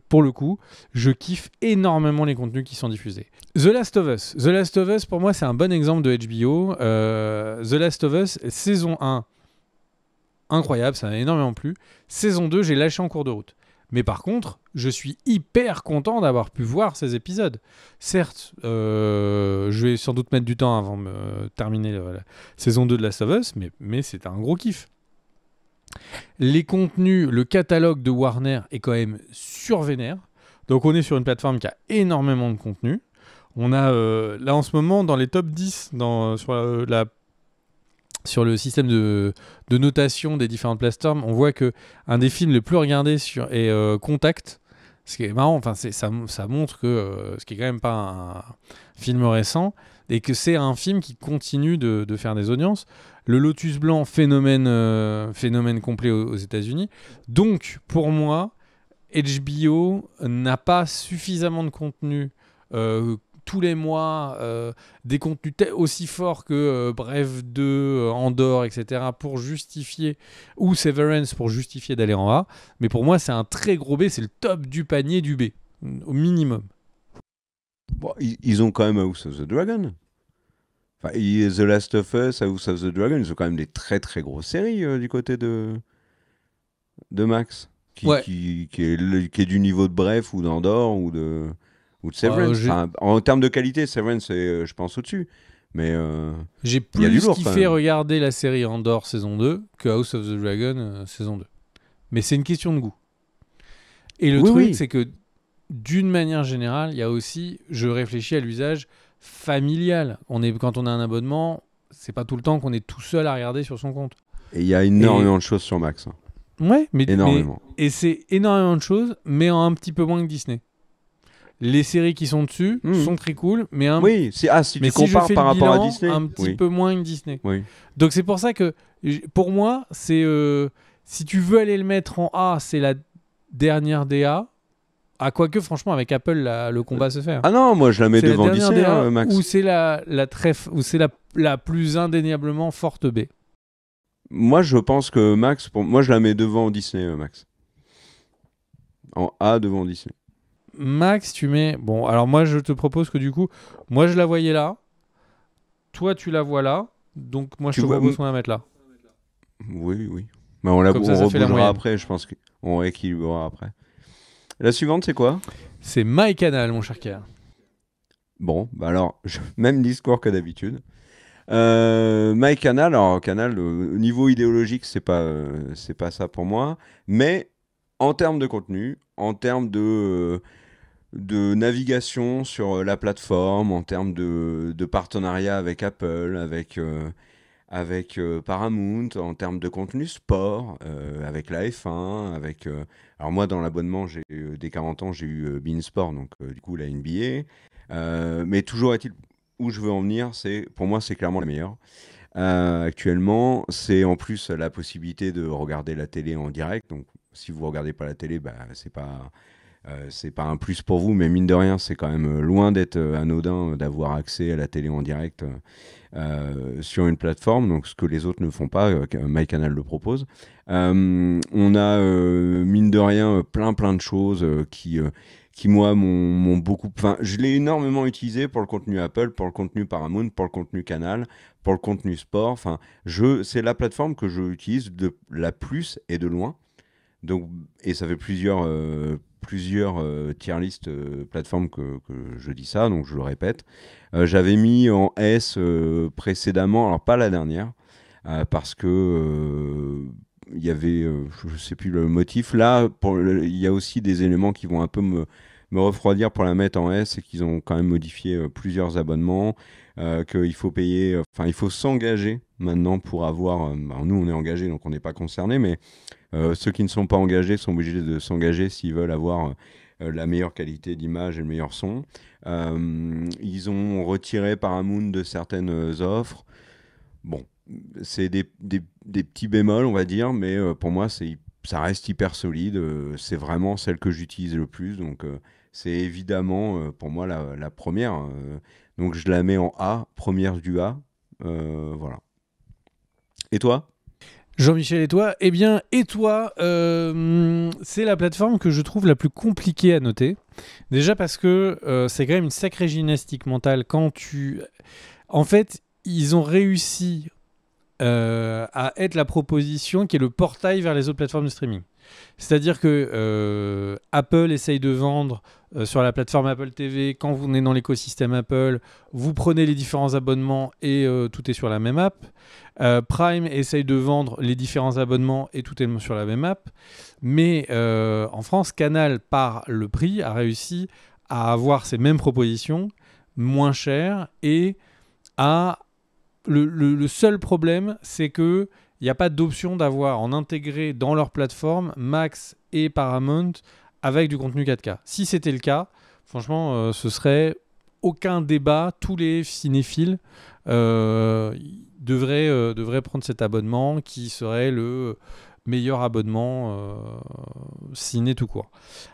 pour le coup, je kiffe énormément les contenus qui sont diffusés. The Last of Us. The Last of Us, pour moi, c'est un bon exemple de HBO. The Last of Us, saison 1, incroyable, ça m'a énormément plu. Saison 2, j'ai lâché en cours de route. Mais par contre, je suis hyper content d'avoir pu voir ces épisodes. Certes, je vais sans doute mettre du temps avant de terminer la saison 2 de Last of Us, mais c'est un gros kiff. Les contenus, le catalogue de Warner est quand même survénère. Donc on est sur une plateforme qui a énormément de contenu. On a là en ce moment dans les top 10 sur le système de notation des différentes plateformes, on voit que un des films les plus regardés est Contact. Ce qui est marrant, enfin, ça montre que ce qui est quand même pas un film récent, et que c'est un film qui continue de faire des audiences. Le Lotus Blanc, phénomène complet aux États-Unis. Donc, pour moi, HBO n'a pas suffisamment de contenu tous les mois des contenus aussi forts que Bref 2, Andor, etc. pour justifier, ou Severance pour justifier d'aller en A. Mais pour moi, c'est un très gros B, c'est le top du panier du B, au minimum.
Bon, ils ont quand même House of the Dragon. Enfin, The Last of Us, House of the Dragon, ils ont quand même des très très grosses séries du côté de Max, qui est du niveau de Bref ou d'Andor ou de Severance. Enfin, en termes de qualité, Severance est, je pense, au-dessus. Mais
j'ai plus kiffé regarder la série Andor saison 2 que House of the Dragon saison 2. Mais c'est une question de goût. Et le truc, c'est que d'une manière générale, il y a aussi, je réfléchis à l'usage familial. Quand on a un abonnement, c'est pas tout le temps qu'on est tout seul à regarder sur son compte.
Et il y a énormément de choses sur Max.
Ouais,
énormément.
Et c'est énormément de choses, mais en un petit peu moins que Disney. Les séries qui sont dessus sont très cool, mais
si tu compares par rapport à Disney,
un petit peu moins que Disney.
Oui.
Donc c'est pour ça que, pour moi, c'est si tu veux aller le mettre en A, c'est la dernière DA. Ah, quoique, franchement, avec Apple, le combat se fait.
Ah non, moi je la mets devant Disney, Max.
Ou c'est la plus indéniablement forte B.
Moi, je pense que Max, moi je la mets devant Disney, Max. En A devant Disney.
Max, tu mets... Bon, alors moi, je te propose que du coup, moi, je la voyais là. Toi, tu la vois là. Donc, moi, je te propose qu'on la mette là.
Oui. Mais on rebougera après, je pense qu'on rééquilibrera après. La suivante, c'est quoi ?
C'est MyCanal, mon cher Kerr.
Bon, bah alors, même discours que d'habitude. MyCanal, alors Canal, au niveau idéologique, c'est pas ça pour moi. Mais en termes de contenu, en termes de navigation sur la plateforme, en termes de partenariat avec Apple, avec Paramount, en termes de contenu sport, avec la F1, alors moi dans l'abonnement dès 40 ans j'ai eu beIN Sport, donc du coup la NBA, mais toujours est-il, où je veux en venir, pour moi c'est clairement la meilleure. Actuellement, c'est en plus la possibilité de regarder la télé en direct, donc si vous regardez pas la télé, c'est pas un plus pour vous, mais mine de rien, c'est quand même loin d'être anodin d'avoir accès à la télé en direct sur une plateforme, donc ce que les autres ne font pas, MyCanal le propose. On a, mine de rien, plein de choses qui moi, m'ont beaucoup... Enfin, je l'ai énormément utilisé pour le contenu Apple, pour le contenu Paramount, pour le contenu Canal, pour le contenu sport. Enfin, c'est la plateforme que je utilise de la plus et de loin. Donc, et ça fait plusieurs tier list plateformes que je dis ça, donc je le répète. J'avais mis en S précédemment, alors pas la dernière, parce que il y avait, je sais plus le motif. Là, il y a aussi des éléments qui vont un peu me refroidir pour la mettre en S, et qu'ils ont quand même modifié plusieurs abonnements, qu'il faut payer, il faut s'engager maintenant pour avoir... nous, on est engagés, donc on n'est pas concernés, mais ceux qui ne sont pas engagés sont obligés de s'engager s'ils veulent avoir la meilleure qualité d'image et le meilleur son. Ils ont retiré Paramount de certaines offres. Bon, c'est des petits bémols, on va dire, mais pour moi, ça reste hyper solide. C'est vraiment celle que j'utilise le plus. Donc, c'est évidemment pour moi la première. Donc, je la mets en A, première du A. Voilà. Et toi ?
Jean-Michel, et toi ? Eh bien, c'est la plateforme que je trouve la plus compliquée à noter. Déjà parce que c'est quand même une sacrée gymnastique mentale En fait, ils ont réussi à être la proposition qui est le portail vers les autres plateformes de streaming. C'est-à-dire que Apple essaye de vendre sur la plateforme Apple TV, quand vous venez dans l'écosystème Apple, vous prenez les différents abonnements et tout est sur la même app. Prime essaye de vendre les différents abonnements et tout est sur la même app. Mais en France, Canal, par le prix, a réussi à avoir ces mêmes propositions, moins chères, et le seul problème, c'est que il n'y a pas d'option d'avoir en intégré dans leur plateforme Max et Paramount avec du contenu 4K. Si c'était le cas, franchement, ce serait aucun débat. Tous les cinéphiles devraient prendre cet abonnement qui serait le meilleur abonnement ciné tout court.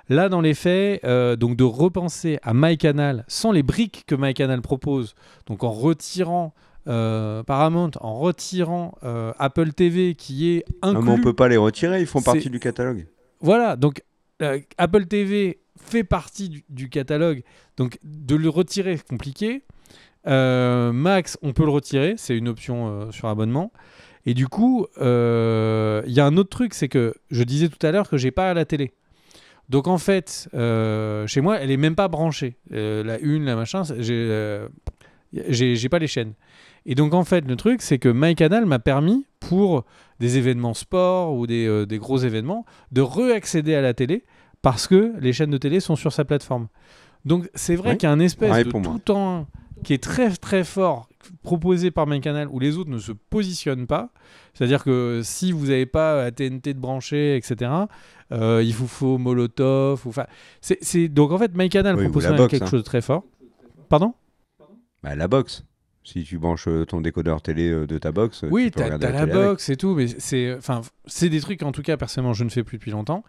Là, dans les faits, donc de repenser à MyCanal sans les briques que MyCanal propose, donc en retirant Paramount, en retirant Apple TV qui est inclus.
Mais on peut pas les retirer, ils font partie du catalogue.
Voilà, donc Apple TV fait partie du catalogue, donc de le retirer c'est compliqué. Max, on peut le retirer, c'est une option sur abonnement. Et du coup, il y a un autre truc, c'est que je disais tout à l'heure que j'ai pas la télé. Donc en fait, chez moi, elle est même pas branchée. La une, la machin, j'ai pas les chaînes. Et donc en fait, le truc, c'est que MyCanal m'a permis, pour des événements sport ou des gros événements, de réaccéder à la télé parce que les chaînes de télé sont sur sa plateforme. Donc c'est vrai qu'il y a un espèce de tout temps qui est très très fort proposé par MyCanal où les autres ne se positionnent pas. C'est-à-dire que si vous n'avez pas la TNT de brancher, etc., il vous faut Molotov. Donc en fait, MyCanal propose quelque chose de très fort. Pardon ?
Bah, la box. Si tu branches ton décodeur télé de ta box,
oui,
tu peux regarder
la box et tout, mais c'est des trucs, en tout cas, personnellement, je ne fais plus depuis longtemps.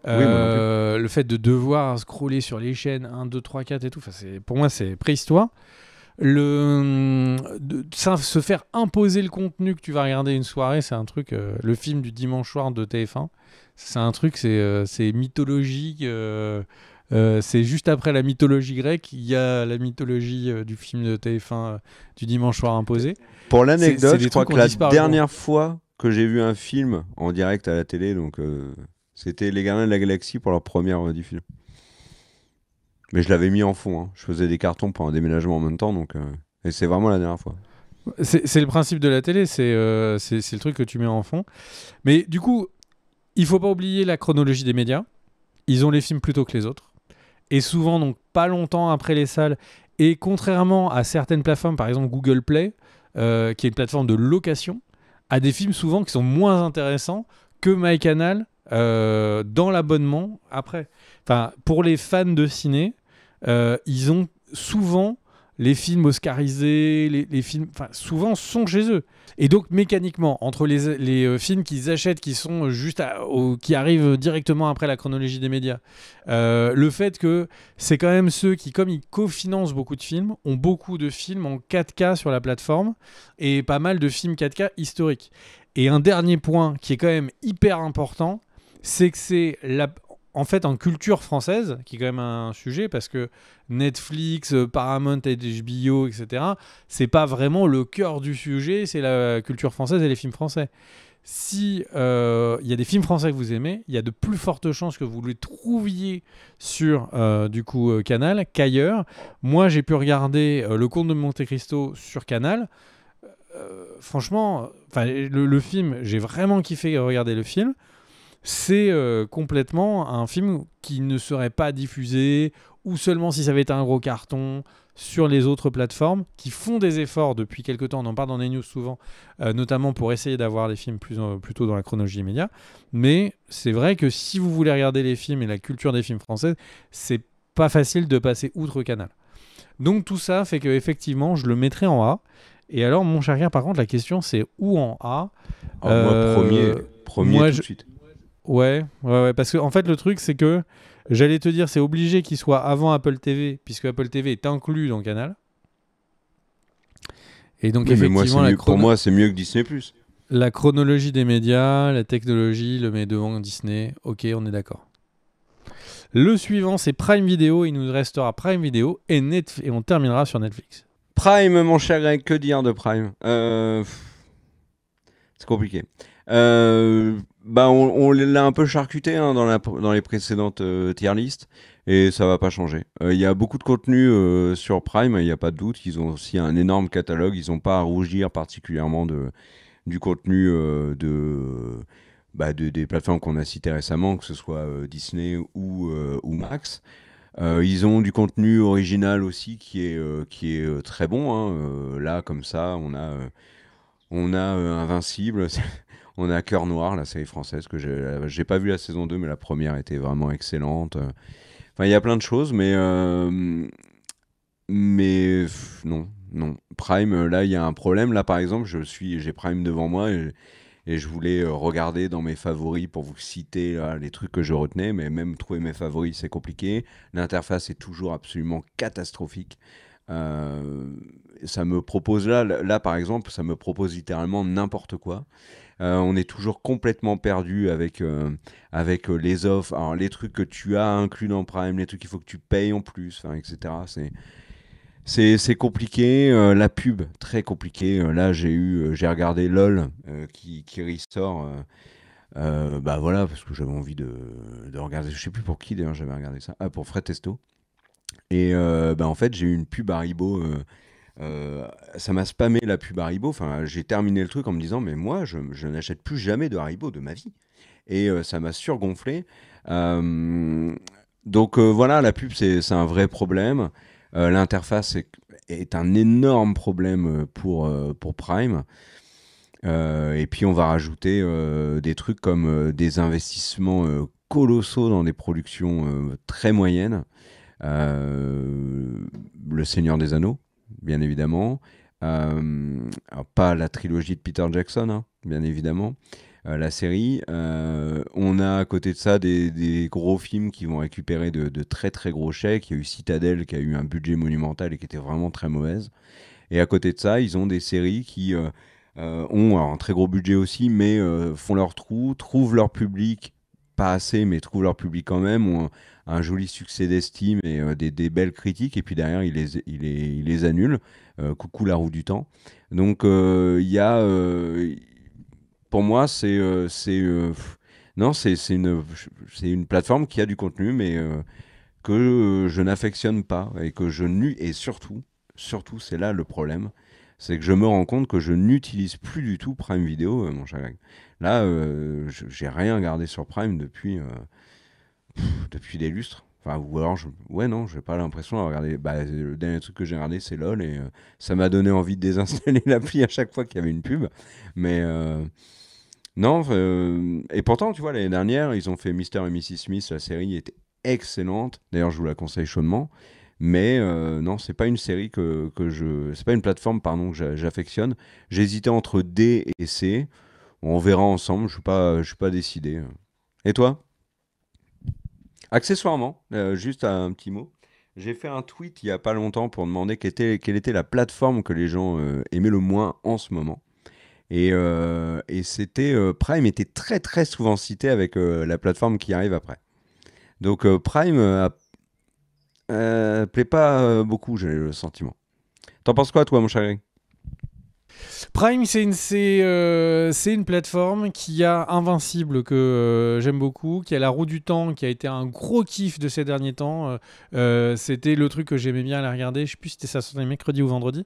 Le fait de devoir scroller sur les chaînes 1, 2, 3, 4 et tout, pour moi, c'est préhistoire. Se faire imposer le contenu que tu vas regarder une soirée, c'est un truc, le film du dimanche soir de TF1, c'est un truc, c'est mythologique. C'est juste après la mythologie grecque, il y a la mythologie du film de TF1 du dimanche soir imposé.
Pour l'anecdote, je crois que la dernière fois que j'ai vu un film en direct à la télé, donc c'était Les Gardiens de la Galaxie pour leur première diffusion. Mais je l'avais mis en fond, hein. Je faisais des cartons pour un déménagement en même temps, donc et c'est vraiment la dernière fois.
C'est le principe de la télé, c'est le truc que tu mets en fond. Mais du coup, il faut pas oublier la chronologie des médias. Ils ont les films plus tôt que les autres. Et souvent, donc pas longtemps après les salles. Et contrairement à certaines plateformes, par exemple Google Play, qui est une plateforme de location, a des films souvent qui sont moins intéressants que MyCanal dans l'abonnement après. Enfin, pour les fans de ciné, ils ont souvent les films oscarisés, les films, souvent sont chez eux. Et donc mécaniquement, entre les films qu'ils achètent, qui sont qui arrivent directement après la chronologie des médias, le fait que c'est quand même ceux qui, comme ils cofinancent beaucoup de films, ont beaucoup de films en 4K sur la plateforme et pas mal de films 4K historiques. Et un dernier point qui est quand même hyper important, c'est que c'est en fait, en culture française, qui est quand même un sujet, parce que Netflix, Paramount, HBO, etc., c'est pas vraiment le cœur du sujet, c'est la culture française et les films français. Si y a des films français que vous aimez, il y a de plus fortes chances que vous les trouviez sur Canal qu'ailleurs. Moi, j'ai pu regarder Le Comte de Monte-Cristo sur Canal. Franchement, le film, j'ai vraiment kiffé regarder le film. C'est complètement un film qui ne serait pas diffusé ou seulement si ça avait été un gros carton sur les autres plateformes qui font des efforts depuis quelques temps, on en parle dans les news souvent, notamment pour essayer d'avoir les films plutôt dans la chronologie immédiate. Mais c'est vrai que si vous voulez regarder les films et la culture des films français, c'est pas facile de passer outre Canal. Donc tout ça fait qu'effectivement, je le mettrai en A. Et alors, mon cher gars, par contre, la question c'est où en A
moi, premier tout de suite.
Ouais, parce que en fait le truc c'est que j'allais te dire c'est obligé qu'il soit avant Apple TV puisque Apple TV est inclus dans Canal. Et donc effectivement
pour moi c'est mieux que Disney+.
La chronologie des médias, la technologie le met devant Disney. OK, on est d'accord. Le suivant c'est Prime Video, il nous restera Prime Video et on terminera sur Netflix.
Prime, mon cher Greg, que dire de Prime ? C'est compliqué. On l'a un peu charcuté dans les précédentes tier list et ça va pas changer. Il y a beaucoup de contenu sur Prime, il n'y a pas de doute. Ils ont aussi un énorme catalogue. Ils n'ont pas à rougir particulièrement du contenu des plateformes qu'on a citées récemment, que ce soit Disney ou Max. Ils ont du contenu original aussi qui est très bon. Là, comme ça, on a Invincible. On a Cœur Noir, la série française, que j'ai pas vu la saison 2, mais la première était vraiment excellente. Il y a plein de choses, mais non. Prime, là, il y a un problème. Là, par exemple, j'ai Prime devant moi et je voulais regarder dans mes favoris pour vous citer les trucs que je retenais, mais même trouver mes favoris, c'est compliqué. L'interface est toujours absolument catastrophique. Euh, Ça me propose là, par exemple, ça me propose littéralement n'importe quoi. On est toujours complètement perdu avec les offres, alors, les trucs que tu as inclus dans Prime, les trucs qu'il faut que tu payes en plus, enfin, etc. C'est compliqué. La pub, très compliqué. Là, j'ai regardé LOL qui ressort. Bah voilà, parce que j'avais envie de regarder. Je sais plus pour qui d'ailleurs j'avais regardé ça. Ah, pour Fred Testo. Et bah, en fait, j'ai eu une pub Haribo. Ça m'a spammé la pub Haribo. Enfin, j'ai terminé le truc en me disant, mais moi, je n'achète plus jamais de Haribo de ma vie. Et ça m'a surgonflé. Euh, donc voilà, la pub, c'est un vrai problème. L'interface est un énorme problème pour Prime. Et puis on va rajouter des trucs comme des investissements colossaux dans des productions très moyennes. Le Seigneur des Anneaux, bien évidemment. Alors, pas la trilogie de Peter Jackson, hein, bien évidemment. La série. On a à côté de ça des gros films qui vont récupérer de très très gros chèques. Il y a eu Citadel qui a eu un budget monumental et qui était vraiment très mauvaise. Et à côté de ça, ils ont des séries qui ont alors, un très gros budget aussi, mais font leur trou, trouvent leur public, pas assez, mais trouvent leur public quand même, ont un joli succès d'estime et des belles critiques, et puis derrière, ils les annulent. Coucou la roue du temps. Donc, il y a, pour moi, non, c'est une plateforme qui a du contenu, mais que je n'affectionne pas et que je nu et surtout, c'est là le problème, c'est que je me rends compte que je n'utilise plus du tout Prime Video, mon cher Greg. Là, j'ai rien regardé sur Prime depuis des lustres. Enfin, ou alors, ouais, non, j'ai pas l'impression de regarder. Bah, le dernier truc que j'ai regardé, c'est LOL, et ça m'a donné envie de désinstaller l'appli à chaque fois qu'il y avait une pub. Mais non, et pourtant, tu vois, l'année dernière, ils ont fait Mr. et Mrs. Smith, la série était excellente. D'ailleurs, je vous la conseille chaudement. Mais non, c'est pas une série c'est pas une plateforme, pardon, que j'affectionne. J'hésitais entre D et C. On verra ensemble. Je suis pas décidé. Et toi? Accessoirement, juste un petit mot. J'ai fait un tweet il y a pas longtemps pour demander quelle était la plateforme que les gens aimaient le moins en ce moment. Et c'était Prime était très très souvent cité avec la plateforme qui arrive après. Donc Prime plaît pas beaucoup, j'ai le sentiment. T'en penses quoi, toi, mon cher Greg?
Prime, c'est une plateforme qui a Invincible que j'aime beaucoup, qui a La Roue du Temps, qui a été un gros kiff de ces derniers temps. C'était le truc que j'aimais bien aller regarder. Je sais plus si c'était ça sortait mercredi ou vendredi.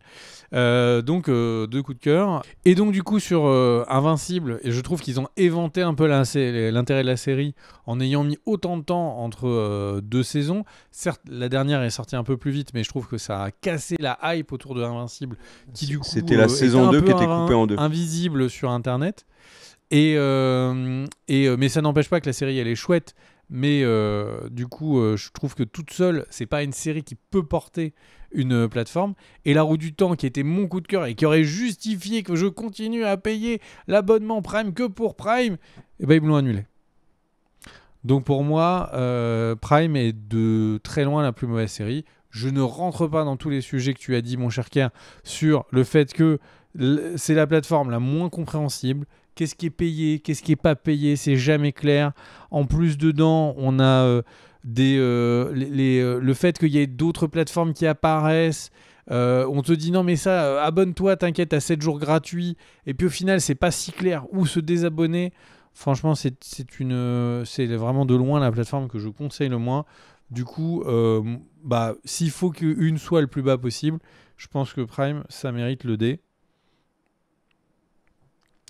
Donc deux coups de cœur. Et donc du coup sur Invincible, et je trouve qu'ils ont éventé un peu l'intérêt de la série en ayant mis autant de temps entre deux saisons. Certes, la dernière est sortie un peu plus vite, mais je trouve que ça a cassé la hype autour de Invincible, qui du coup
C'était la
était
saison
un
2 qui
peu
était coupée en deux.
invisible sur Internet. Mais ça n'empêche pas que la série elle est chouette. Mais du coup, je trouve que toute seule, c'est pas une série qui peut porter une plateforme. Et La Roue du Temps, qui était mon coup de cœur et qui aurait justifié que je continue à payer l'abonnement Prime que pour Prime, et ben ils me l'ont annulé. Donc pour moi, Prime est de très loin la plus mauvaise série. Je ne rentre pas dans tous les sujets que tu as dit, mon cher Kerr, sur le fait que c'est la plateforme la moins compréhensible. Qu'est-ce qui est payé, qu'est-ce qui est pas payé, c'est jamais clair. En plus, dedans, on a le fait qu'il y ait d'autres plateformes qui apparaissent. On te dit non mais ça, abonne-toi, t'inquiète, à 7 jours gratuits. Et puis au final, c'est pas si clair où se désabonner. Franchement, c'est vraiment de loin la plateforme que je conseille le moins. Du coup, s'il faut qu'une soit le plus bas possible, je pense que Prime, ça mérite le D.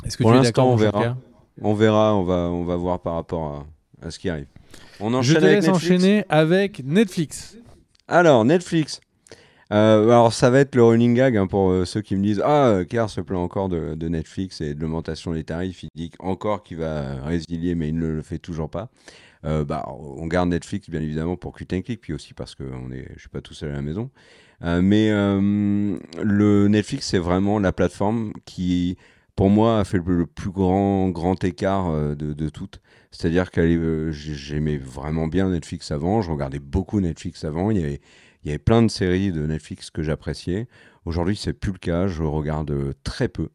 Est-ce que
Pour
tu es
l'instant,
d'accord,
on
mon cher
verra.
Pierre?
On verra, on va voir par rapport à ce qui arrive. On
Je
enchaîne
te
avec
laisse
Netflix.
enchaîner avec Netflix.
Alors, Netflix. Alors, ça va être le running gag hein, pour ceux qui me disent Car se plaint encore de Netflix et de l'augmentation des tarifs. Il dit encore qu'il va résilier, mais il ne le fait toujours pas. On garde Netflix, bien évidemment, pour Cut and Click, puis aussi parce que je suis pas tout seul à la maison. Mais le Netflix, c'est vraiment la plateforme qui pour moi, a fait le plus grand écart de toutes. C'est-à-dire que j'aimais vraiment bien Netflix avant, je regardais beaucoup Netflix avant, il y avait plein de séries de Netflix que j'appréciais. Aujourd'hui, c'est plus le cas, je regarde très peu.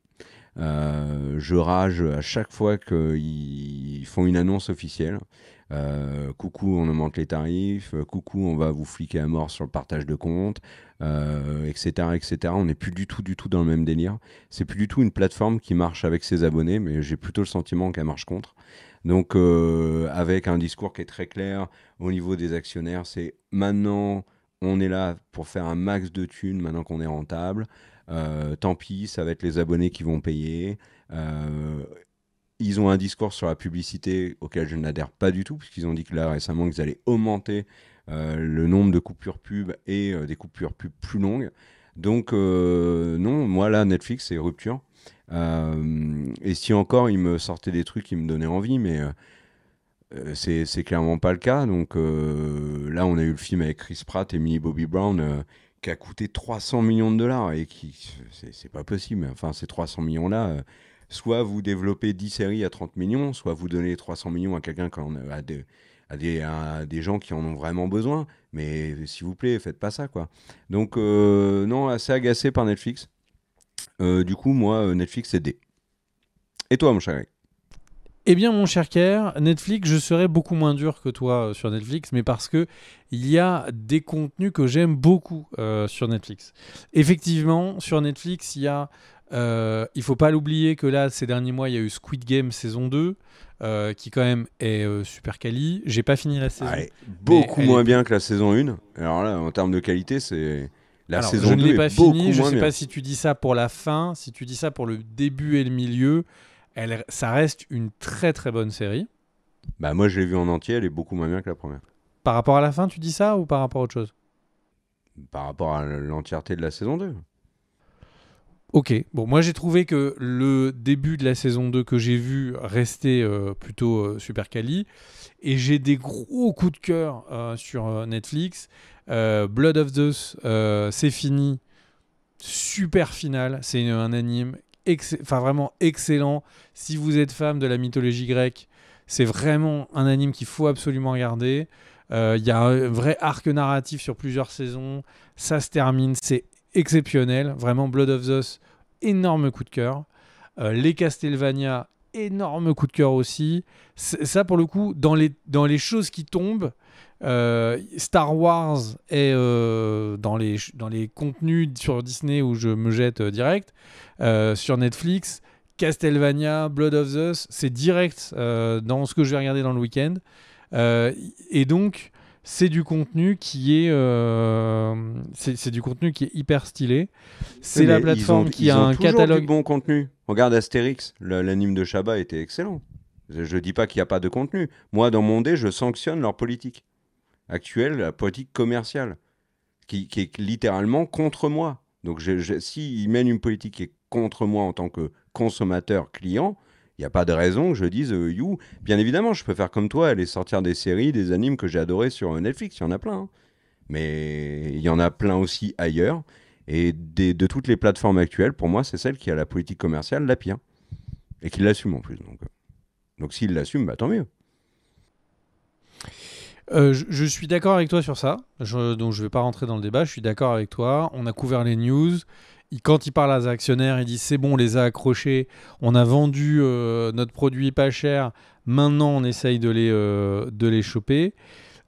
Je rage à chaque fois qu'ils font une annonce officielle. Coucou, on augmente les tarifs. Coucou, on va vous fliquer à mort sur le partage de comptes, etc., etc. On n'est plus du tout dans le même délire. C'est plus du tout une plateforme qui marche avec ses abonnés, mais j'ai plutôt le sentiment qu'elle marche contre. Donc, avec un discours qui est très clair au niveau des actionnaires, c'est maintenant, on est là pour faire un max de thunes, maintenant qu'on est rentable. Tant pis, ça va être les abonnés qui vont payer. Ils ont un discours sur la publicité auquel je n'adhère pas du tout, puisqu'ils ont dit que là récemment qu'ils allaient augmenter le nombre de coupures pub et des coupures pub plus longues. Donc non, moi là, Netflix, c'est rupture. Et si encore il me sortait des trucs qui me donnaient envie, mais c'est clairement pas le cas. Donc là, on a eu le film avec Chris Pratt et Millie Bobby Brown qui a coûté 300 millions de dollars et c'est pas possible. Enfin, ces 300 millions-là, soit vous développez 10 séries à 30 millions, soit vous donnez 300 millions à quelqu'un à des gens qui en ont vraiment besoin. Mais s'il vous plaît, faites pas ça, quoi. Donc non, assez agacé par Netflix. Du coup, moi, Netflix, c'est D. Et toi, mon cher Greg?
Eh bien, mon cher Kerr, Netflix, je serais beaucoup moins dur que toi sur Netflix, mais parce que il y a des contenus que j'aime beaucoup sur Netflix. Effectivement, sur Netflix, il y a... il faut pas l'oublier que là, ces derniers mois, il y a eu Squid Game saison 2, qui quand même est super quali. J'ai pas fini la saison.
Ouais, beaucoup moins bien que la saison 1. Alors là, en termes de qualité, c'est... La
Alors,
saison
je ne
2
l'ai
est
pas
beaucoup
fini. Je
moins
sais
bien.
pas si tu dis ça pour la fin, si tu dis ça pour le début et le milieu. Ça reste une très très bonne série.
Bah moi, je l'ai vue en entier, elle est beaucoup moins bien que la première.
Par rapport à la fin, tu dis ça ou par rapport à autre chose?
Par rapport à l'entièreté de la saison 2.
Ok, bon, moi j'ai trouvé que le début de la saison 2 que j'ai vu restait plutôt super quali. Et j'ai des gros coups de cœur sur Netflix. Blood of Zeus, c'est fini. Super final. C'est un anime vraiment excellent. Si vous êtes fan de la mythologie grecque, c'est vraiment un anime qu'il faut absolument regarder. Il y a un vrai arc narratif sur plusieurs saisons. Ça se termine, c'est exceptionnel. Vraiment, Blood of Zeus, énorme coup de cœur. Les Castlevania, énorme coup de cœur aussi. Ça, pour le coup, dans les choses qui tombent, Star Wars est dans les contenus sur Disney où je me jette direct. Sur Netflix, Castlevania, Blood of Zeus, c'est direct dans ce que je vais regarder dans le week-end. Et donc, c'est du contenu qui est c'est du contenu qui est hyper stylé. C'est la plateforme qui a un catalogue.
Du bon contenu. Regarde Astérix, l'anime de Chabat était excellent. Je dis pas qu'il n'y a pas de contenu. Moi, dans mon dé, je sanctionne leur politique actuelle, la politique commerciale, qui est littéralement contre moi. Donc, s'ils mènent une politique qui est contre moi en tant que consommateur, client, il n'y a pas de raison que je dise you. Bien évidemment, je peux faire comme toi, aller sortir des séries, des animes que j'ai adorés sur Netflix. Il y en a plein. Hein. Mais il y en a plein aussi ailleurs. Et de toutes les plateformes actuelles, pour moi, c'est celle qui a la politique commerciale la pire. Et qui l'assume en plus. Donc s'il l'assume, bah, tant mieux.
Je suis d'accord avec toi sur ça. Donc je ne vais pas rentrer dans le débat. Je suis d'accord avec toi. On a couvert les news. Quand il parle à des actionnaires, il dit c'est bon, on les a accrochés, on a vendu notre produit pas cher, maintenant on essaye de les choper.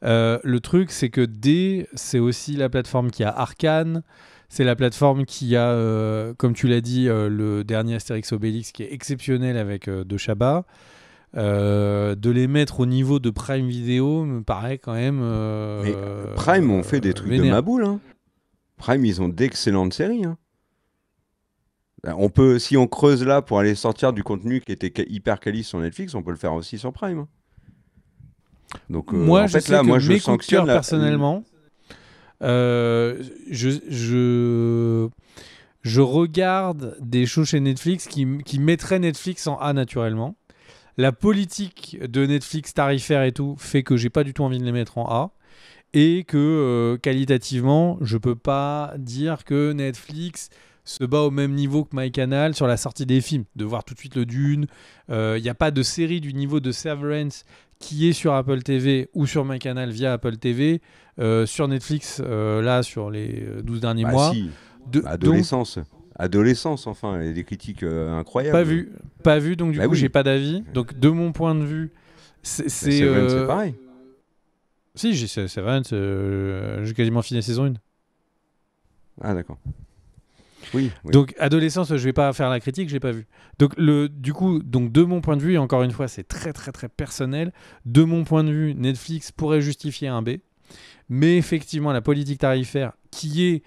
Le truc, c'est que D, c'est aussi la plateforme qui a Arcane, c'est la plateforme qui a, comme tu l'as dit, le dernier Astérix Obélix qui est exceptionnel avec De Chabat. De les mettre au niveau de Prime Video me paraît quand même.
Mais Prime ont fait des trucs vénère. De ma boule. Hein. Prime, ils ont d'excellentes séries. Hein. Si on creuse là pour aller sortir du contenu qui était hyper quali sur Netflix, on peut le faire aussi sur Prime. Hein. Donc,
moi,
en
je
fait,
sais
là,
que
moi,
je sanctionne personnellement. Je regarde des shows chez Netflix qui mettraient Netflix en A naturellement. La politique de Netflix tarifaire et tout fait que j'ai pas du tout envie de les mettre en A. Et que qualitativement, je peux pas dire que Netflix se bat au même niveau que MyCanal sur la sortie des films, de voir tout de suite le Dune. Il n'y a pas de série du niveau de Severance qui est sur Apple TV ou sur MyCanal via Apple TV, sur Netflix, là, sur les 12 derniers mois.
Si. Adolescence. Adolescence, enfin, et des critiques incroyables.
Pas vu, donc du coup,
oui.
j'ai pas d'avis. Donc, de mon point de vue, c'est
pareil.
Si, j'ai Severance, j'ai quasiment fini la saison 1.
Ah, d'accord. Oui.
Donc, adolescence, je vais pas faire la critique, j'ai pas vu. Donc, du coup, de mon point de vue, et encore une fois, c'est très, très, très personnel. De mon point de vue, Netflix pourrait justifier un B. Mais effectivement, la politique tarifaire qui est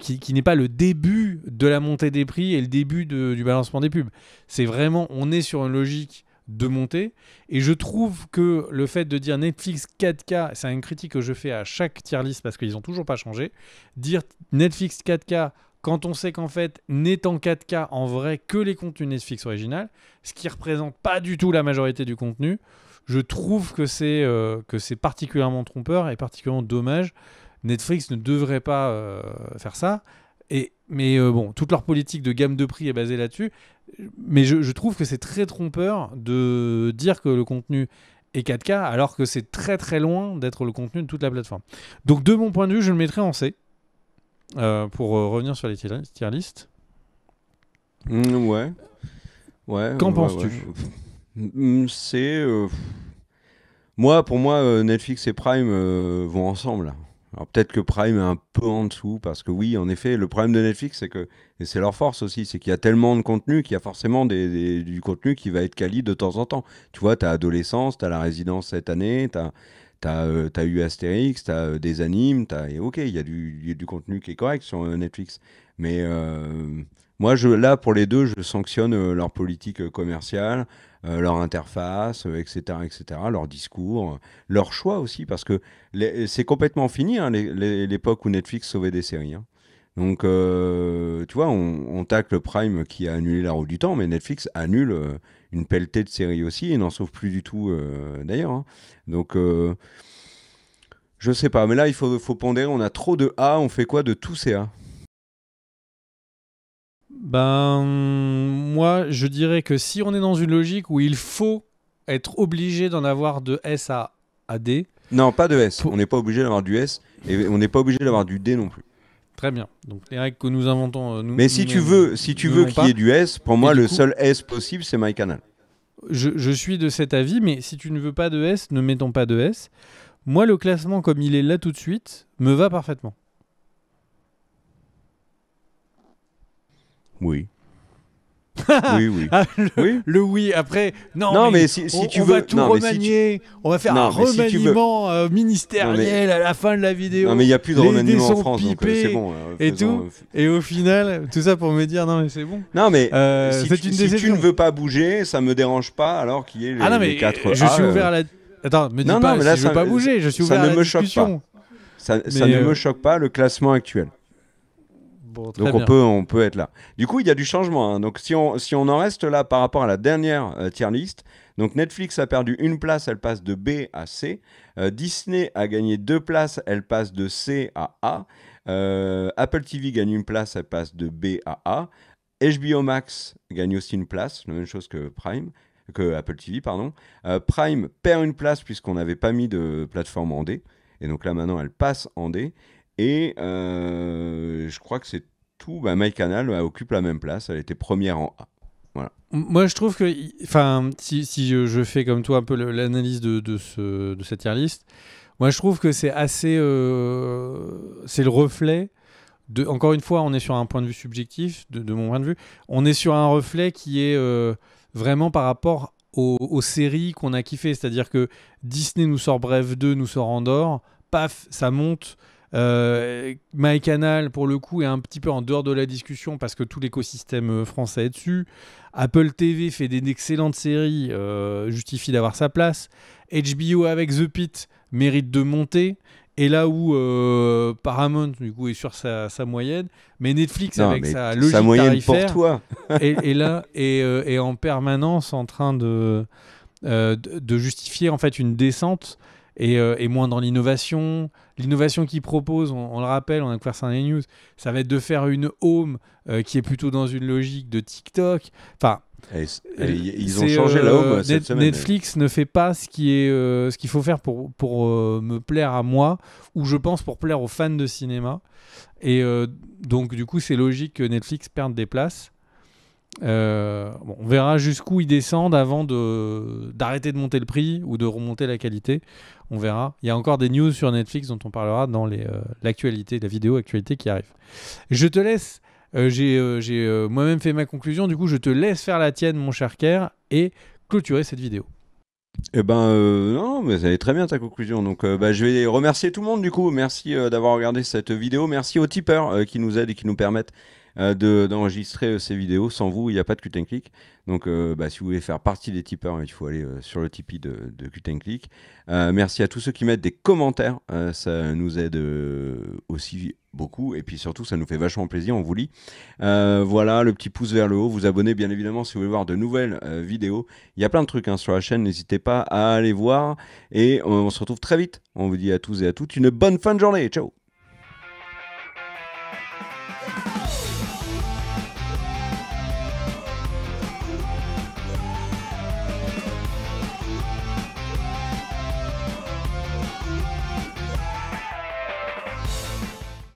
qui n'est pas le début de la montée des prix et le début du balancement des pubs. C'est vraiment, on est sur une logique de montée. Et je trouve que le fait de dire Netflix 4K, c'est une critique que je fais à chaque tier list parce qu'ils n'ont toujours pas changé. Dire Netflix 4K quand on sait qu'en fait, n'étant 4K en vrai que les contenus Netflix original, ce qui représente pas du tout la majorité du contenu, je trouve que c'est particulièrement trompeur et particulièrement dommage. Netflix ne devrait pas faire ça. Mais bon, toute leur politique de gamme de prix est basée là-dessus. Mais je trouve que c'est très trompeur de dire que le contenu est 4K alors que c'est très très loin d'être le contenu de toute la plateforme. Donc de mon point de vue, je le mettrais en C pour revenir sur les tier list.
Ouais.
Qu'en penses-tu?
C'est... pour moi, Netflix et Prime vont ensemble. Alors peut-être que Prime est un peu en dessous, parce que oui, en effet, le problème de Netflix, c'est que, et c'est leur force aussi, c'est qu'il y a tellement de contenu qu'il y a forcément du contenu qui va être quali de temps en temps. Tu vois, t'as Adolescence, t'as La Résidence cette année, t'as eu Astérix, t'as des animes, et ok, il y a du contenu qui est correct sur Netflix. Mais moi, là, pour les deux, je sanctionne leur politique commerciale, leur interface, etc., leur discours, leur choix aussi, parce que c'est complètement fini, hein, l'époque où Netflix sauvait des séries. Hein. Donc, tu vois, on tacle Prime qui a annulé La Roue du Temps, mais Netflix annule une pelletée de séries aussi et n'en sauve plus du tout d'ailleurs. Hein. Donc, je sais pas, mais là, il faut pondérer, on a trop de A, on fait quoi de tous ces A?
Moi, je dirais que si on est dans une logique où il faut être obligé d'en avoir de S à D...
Non, pas de S. On n'est pas obligé d'avoir du S et on n'est pas obligé d'avoir du D non plus.
Très bien. Donc les règles que nous inventons...
Mais si tu veux qu'il y ait du S, pour moi, le seul S possible, c'est MyCanal.
Je suis de cet avis, mais si tu ne veux pas de S, ne mettons pas de S. Moi, le classement comme il est là tout de suite me va parfaitement.
Oui. Oui.
Le oui, après...
Non, mais si tu veux...
On va tout remanier, on va faire un remaniement ministériel à la fin de la vidéo.
Non, mais il n'y a plus de remaniement en France, donc c'est bon.
Et au final, tout ça pour me dire, non mais c'est bon.
Non, mais
si
tu ne veux pas bouger, ça me dérange pas, alors qu'il y ait les 4 A.
Je suis ouvert à la... Attends, me dis pas si je veux pas bouger, je suis ouvert à la discussion.
Ça ne me choque pas, le classement actuel.
Bon,
donc on peut être là. Du coup, il y a du changement. Hein. Donc si on en reste là par rapport à la dernière tier list, donc Netflix a perdu une place, elle passe de B à C. Disney a gagné 2 places, elle passe de C à A. Apple TV gagne une place, elle passe de B à A. HBO Max gagne aussi une place, la même chose que Apple TV, pardon. Prime perd une place puisqu'on n'avait pas mis de plateforme en D. Et donc là maintenant, elle passe en D. Et je crois que c'est tout. MyCanal occupe la même place. Elle était première en A. Voilà.
Moi, je trouve que, si je fais comme toi un peu l'analyse de cette tier list, moi, je trouve que c'est assez, c'est le reflet de. Encore une fois, on est sur un point de vue subjectif, de mon point de vue. On est sur un reflet qui est vraiment par rapport aux séries qu'on a kiffées. C'est-à-dire que Disney nous sort Bref 2, nous sort Andorre. Paf, ça monte. MyCanal pour le coup est un petit peu en dehors de la discussion parce que tout l'écosystème français est dessus. Apple TV fait d'excellentes séries, justifie d'avoir sa place. HBO avec The Pitt mérite de monter. Et là où Paramount du coup est sur sa moyenne, mais Netflix avec sa logique tarifaire
pour toi.
est en permanence en train de justifier en fait une descente. et moins dans l'innovation. L'innovation qu'ils proposent, on le rappelle, on a couvert ça dans les news, ça va être de faire une home qui est plutôt dans une logique de TikTok. Enfin,
ils ont changé la home cette semaine.
Netflix ne fait pas ce qu'il faut faire pour me plaire à moi, ou je pense pour plaire aux fans de cinéma. Et donc du coup c'est logique que Netflix perde des places. Bon, on verra jusqu'où ils descendent avant d'arrêter de monter le prix ou de remonter la qualité. On verra. Il y a encore des news sur Netflix dont on parlera dans l'actualité, la vidéo actualité qui arrive. Je te laisse. J'ai moi-même fait ma conclusion. Du coup, je te laisse faire la tienne, mon cher Kerr, et clôturer cette vidéo.
Eh ben non, mais ça allait très bien ta conclusion. Donc je vais remercier tout le monde du coup. Merci d'avoir regardé cette vidéo. Merci aux tipeurs qui nous aident et qui nous permettent d'enregistrer ces vidéos. Sans vous, il n'y a pas de Cut & Click. Donc si vous voulez faire partie des tipeurs, il faut aller sur le Tipeee de Cut & Click. Merci à tous ceux qui mettent des commentaires. Ça nous aide aussi beaucoup. Et puis surtout, ça nous fait vachement plaisir. On vous lit. Voilà, le petit pouce vers le haut. Vous abonnez bien évidemment si vous voulez voir de nouvelles vidéos. Il y a plein de trucs sur la chaîne. N'hésitez pas à aller voir. Et on se retrouve très vite. On vous dit à tous et à toutes une bonne fin de journée. Ciao.